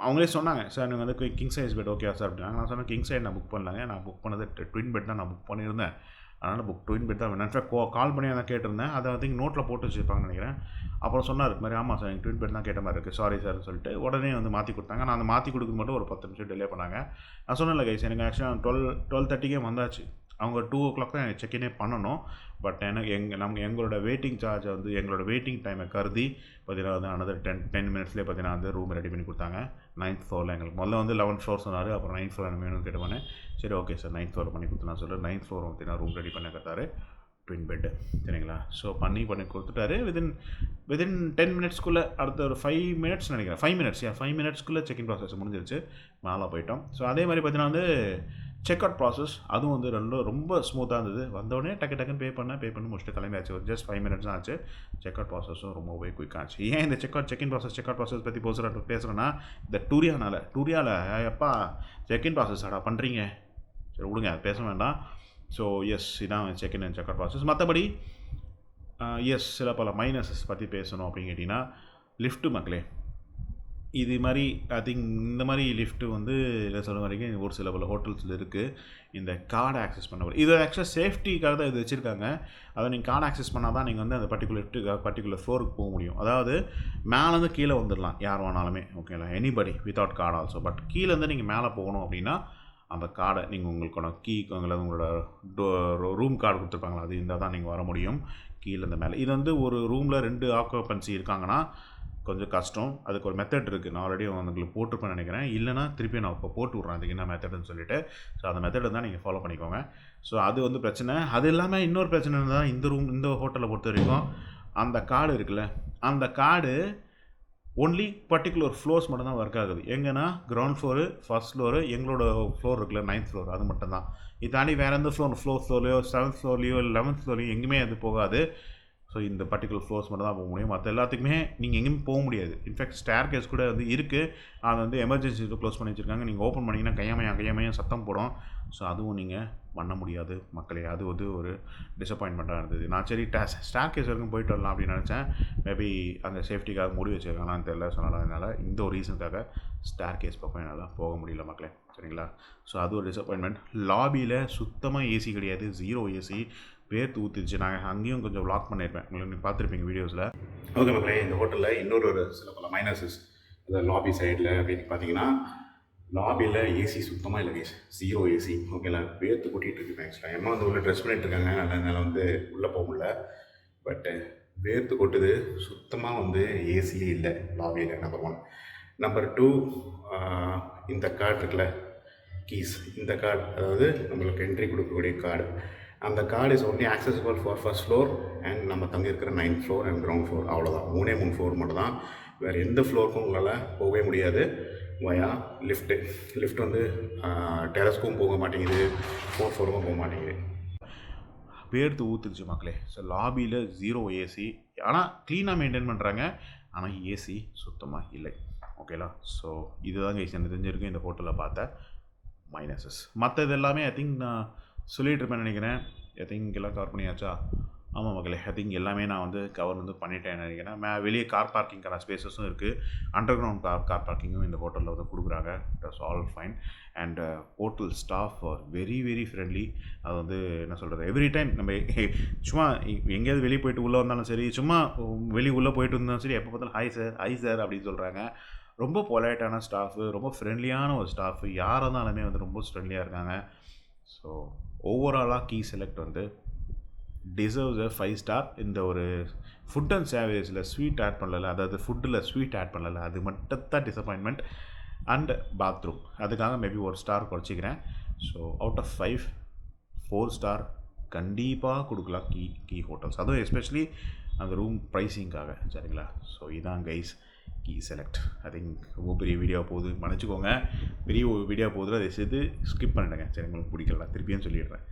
அவங்களே சொன்னாங்க, சார் நீங்கள் வந்து king size bed okay sir அப்படின்னாங்க. நான் சொன்னேன் கிங் சைஸ் நான் புக் பண்ணலாங்க. நான் புக் பண்ணது ட்வின் பெட் தான் நான் புக் பண்ணியிருந்தேன். அதனால் ட்வின் பெட் தான் வேணும். இன்ஃபேக்ட் கால் பண்ணி தான் கேட்டிருந்தேன். அதை வந்து நோட்டில் போட்டு வச்சுருப்பாங்கன்னு நினைக்கிறேன். அப்புறம் சொன்னார் இது மாதிரி, ஆமாம் சார் எனக்கு ட்வின் பெட் தான் கேட்ட மாதிரி இருக்குது, சாரி சார்னு சொல்லிட்டு உடனே வந்து மாற்றி கொடுத்தாங்க. நான் அந்த மாற்றி கொடுக்க மட்டும் ஒரு 10 நிமிஷம் டிலே பண்ணாங்க. நான் சொன்னேன்ல கைஸ், எனக்கு ஆக்சுவலாக 12:30க்கே வந்தாச்சு. அவங்க 2 o'clock தான் எனக்கு செக்இனே பண்ணணும். பட் எனக்கு எங்களோட வெயிட்டிங் சார்ஜை வந்து எங்களோட வெயிட்டிங் டைமை கருதி பார்த்தீங்கன்னா வந்து another 10 மினிட்ஸ்லேயே பார்த்தீங்கன்னா வந்து ரூம் ரெடி பண்ணி கொடுத்தாங்க. 9th ஃப்ளோரில் எங்களுக்கு முதல்ல வந்து 11th ஃப்ளோர் சொன்னார். அப்புறம் 9th ஃப்ளோர் எனக்கு வேணும்னு கேட்டோன்னே சரி ஓகே சார் 9th ஃப்ளோர் பண்ணி கொடுத்து நான் சொல்கிறேன். 9th ஃப்ளோர் பார்த்தீங்கன்னா ரூம் ரெடி பண்ணி கொடுத்தாரு. ட்வின் பெட்டு சரிங்களா? ஸோ பண்ணி கொடுத்துட்டாரு. விதின் 10 மினிட்ஸ்க்குள்ளே அடுத்த ஒரு 5 மினிட்ஸ் நினைக்கிறேன். 5 மினிட்ஸ்க்குள்ளே செக்இன் ப்ராசஸ் முடிஞ்சிருச்சு. மேலே போயிட்டோம். ஸோ அதே மாதிரி பார்த்தீங்கன்னா வந்து செக் அவுட் ப்ராசஸ் அதுவும் வந்து ரொம்ப ஸ்மூத்தாக இருந்தது. வந்தோடனே டக்குன்னு பே பண்ணி முடிச்சுட்டு கிளம்பியாச்சு. ஒரு ஜஸ்ட் 5 மினிட்ஸ் தான் ஆச்சு. செக் அவுட் ப்ராசஸும் ரொம்பவே குயிக்காக ஆச்சு. ஏன் இந்த செக்இன் ப்ராசஸ் பற்றி பேசுகிறேன்னா இந்த டூரியாவில் எப்பா செக்இன் ப்ராசஸ் ஆடா பண்ணுறீங்க, சரி விடுங்க அது பேச வேண்டாம். ஸோ எஸ் இதான் check in and check out process. மற்றபடி எஸ் சில பல மைனஸஸ் பற்றி பேசணும் அப்படின்னு கேட்டிங்கன்னா லிஃப்ட்டு மக்களே. இது மாதிரி ஐ திங்க் இந்த மாதிரி லிஃப்ட்டு வந்து இதை சொல்ல வரைக்கும் ஒரு சில பல ஹோட்டல்ஸில் இருக்குது. இந்த கார்டு ஆக்சஸ் பண்ண இது ஆக்சுவலாக சேஃப்டிக்காக தான் இது வச்சுருக்காங்க. அதை நீங்கள் கார்டு ஆக்சஸ் பண்ணால் தான் நீங்கள் வந்து அந்த பர்டிகுலர் ஃப்ளோருக்கு போக முடியும். அதாவது மேலேருந்து கீழே வந்துடலாம் யார் வேணாலுமே, ஓகேங்களா, anybody without card also. But கீழேருந்து நீங்கள் மேலே போகணும் அப்படின்னா அந்த கார்டை நீங்கள் உங்களுக்கான உங்களோட ரூம் கார்டு கொடுத்துருப்பாங்களா, அது இருந்தால் தான் நீங்கள் வர முடியும் கீழேருந்து மேலே. இது வந்து ஒரு ரூமில் 2 ஆக்குபன்சி இருக்காங்கன்னா கொஞ்சம் கஷ்டம். அதுக்கு ஒரு மெத்தட் இருக்குது. நான் ஆல்ரெடி உங்களுக்கு போட்டிருப்பேன்னு நினைக்கிறேன். இல்லைனா திருப்பி நான் இப்போ போட்டு விட்றேன் அதுக்கு என்ன மெத்தடுன்னு சொல்லிட்டு. ஸோ அந்த மெத்தடை தான் நீங்கள் ஃபாலோ பண்ணிக்கோங்க. ஸோ அது வந்து பிரச்சனை. அது இல்லாமல் இன்னொரு பிரச்சனை தான் இந்த ஹோட்டலை பொறுத்த வரைக்கும் அந்த கார்டு இருக்குல்ல, அந்த கார்டு ஒன்லி பர்டிகுலர் ஃப்ளோர்ஸ் மட்டும் தான் ஒர்க் ஆகுது. எங்கன்னா கிரவுண்ட் ஃப்ளோரு, ஃபர்ஸ்ட் ஃப்ளோரு, எங்களோட ஃப்ளோர் இருக்குல்ல 9th ஃப்ளோர், அது மட்டும்தான். இது தாண்டி வேறு எந்த ஃப்ளோர்லையோ 7th ஃப்ளோர்லையோ 11th ஃப்ளோர்லையோ எங்கேயுமே அது போகாது. ஸோ இந்த பர்டிகுலர் ஃப்ளோர்ஸ் மட்டும் தான் போக முடியும். மற்ற எல்லாத்துக்குமே நீங்கள் எங்கேயுமே போக முடியாது. இன்ஃபேக்ட் ஸ்டேர் கேஸ் கூட வந்து இருக்குது. அதை வந்து எமர்ஜென்சி க்ளோஸ் பண்ணி வச்சுருக்காங்க. நீங்கள் ஓப்பன் பண்ணிங்கன்னா கையமையாக சத்தம் போடும். ஸோ அதுவும் நீங்கள் பண்ண முடியாது மக்களே. அது வந்து ஒரு டிசப்பாயின்மெண்ட்டாக இருந்தது. நான் சரி ஸ்டேர் கேஸ் வரைக்கும் போயிட்டு வரலாம் அப்படின்னு நினச்சேன். மேபி அந்த சேஃப்டிக்காக மூடி வச்சுருக்காங்களான்னு தெரியல. ஸோ அதனால் இந்த ஒரு ரீசனுக்காக ஸ்டேர் கேஸ் பக்கம் என்னால் போக முடியல மக்களே. சரிங்களா? ஸோ அது ஒரு டிசப்பாயின்மெண்ட். லாபியில் சுத்தமாக ஏசி கிடையாது, 0 ஏசி. வேர்த்து ஊற்றிச்சு. நாங்கள் அங்கேயும் கொஞ்சம் வ்ளாக் பண்ணியிருப்பேன், உங்களுக்கு நீங்கள் பார்த்துருப்பீங்க வீடியோஸில். ஓகே மக்களே, இந்த ஹோட்டலில் இன்னொரு சில பல மைனஸஸ் இந்த லாபி சைடில் அப்படின்னு பார்த்தீங்கன்னா, லாபியில் ஏசி சுத்தமாக இல்லை கைஸ், 0 ஏசி. ஓகேங்களா? வேர்த்து கொட்டிகிட்டு இருக்கு. ஆக்சுவலாக எம்மா வந்து உள்ளே ட்ரெஸ் பண்ணிட்டு இருக்காங்க, அதனால் வந்து உள்ளே போக முடியல. பட்டு வேர்த்து கொட்டுது. சுத்தமாக வந்து ஏசியே இல்லை லாபியில். நம்பர் 1. நம்பர் 2, இந்த கார்டு இருக்குல்ல, கீஸ், இந்த கார்டு, அதாவது நம்மளுக்கு என்ட்ரி கொடுக்கக்கூடிய கார்டு, அந்த card is only accessible for first floor and நம்ம தங்கி இருக்கிற 9th floor and ground floor. அவ்வளோதான், 3 ஃப்ளோர் மட்டும் தான். வேறு எந்த ஃப்ளோருக்கும் உங்களால் போகவே முடியாது. வயா லிஃப்ட் வந்து டெரஸ்க்கும் போக மாட்டேங்குது, 4th ஃப்ளோருக்கும் போக மாட்டேங்குது. பேர்த்து ஊற்றுச்சு மக்களே. ஸோ லாபியில் 0 ஏசி. ஆனால் க்ளீனாக மெயின்டைன் பண்ணுறாங்க, ஆனால் ஏசி சுத்தமாக இல்லை. ஓகேலா? ஸோ இதுதான் கைஸ் எனக்கு தெரிஞ்சிருக்கு இந்த ஹோட்டலில் பார்த்த மைனஸஸ். மற்றது எல்லாமே ஐ திங்க் நான் சொல்லிகிட்டு இருப்பேன் நினைக்கிறேன். ஐ திங்க் எல்லாம் கவர் பண்ணியாச்சா? ஆமாம் மக்களே, ஐ திங்க் எல்லாமே நான் வந்து கவர் வந்து பண்ணிட்டேன்னு நினைக்கிறேன். வெளியே கார் பார்க்கிங்கான ஸ்பேஸஸும் இருக்குது. அண்டர் கிரவுண்ட் கார் பார்க்கிங்கும் இந்த ஹோட்டலில் வந்து கொடுக்குறாங்க. It's all fine. And hotel staff are very very friendly. அது வந்து என்ன சொல்கிறது, எவ்ரி டைம் நம்ம சும்மா எங்கேயாவது வெளியே போயிட்டு உள்ளே வந்தாலும் சரி, சும்மா வெளியே உள்ளே போயிட்டு இருந்தாலும் சரி, எப்போ பார்த்தாலும் ஹாய் சார் அப்படின்னு சொல்கிறாங்க. ரொம்ப பொலைட்டான ஸ்டாஃபு, ரொம்ப ஃப்ரெண்ட்லியான ஒரு ஸ்டாஃபு. யாராக இருந்தாலுமே வந்து ரொம்ப ஃப்ரெண்ட்லியாக இருக்காங்க. ஸோ ஓவராலாக கீ செலக்ட் வந்து டிசர்வ்ஸ் a 5 ஸ்டார். இந்த ஒரு ஃபுட் அண்ட் சேவரேஜில் ஸ்வீட் ஆட் பண்ணல, அதாவது ஃபுட்டில் ஸ்வீட் ஆட் பண்ணல, அது மட்டும் தான் டிசப்பாயின்மெண்ட். அண்ட் பாத்ரூம், அதுக்காக மேபி 1 ஸ்டார் குறைச்சிக்கிறேன். ஸோ அவுட் ஆஃப் 5, 4 ஸ்டார் கண்டிப்பாக கொடுக்கலாம் கீ ஹோட்டல்ஸ். அதுவும் எஸ்பெஷலி அந்த ரூம் ப்ரைஸிங்காக. சரிங்களா? ஸோ இதான் guys Key Select. I think ரொம்ப பெரிய வீடியோ போகுது, மன்னிச்சிக்கோங்க. பெரிய வீடியோ போகுதுல, அதை சேர்த்து ஸ்கிப் பண்ணிடுங்க. சரி, உங்களுக்கு பிடிக்கல திருப்பியும் சொல்லிடுறேன்.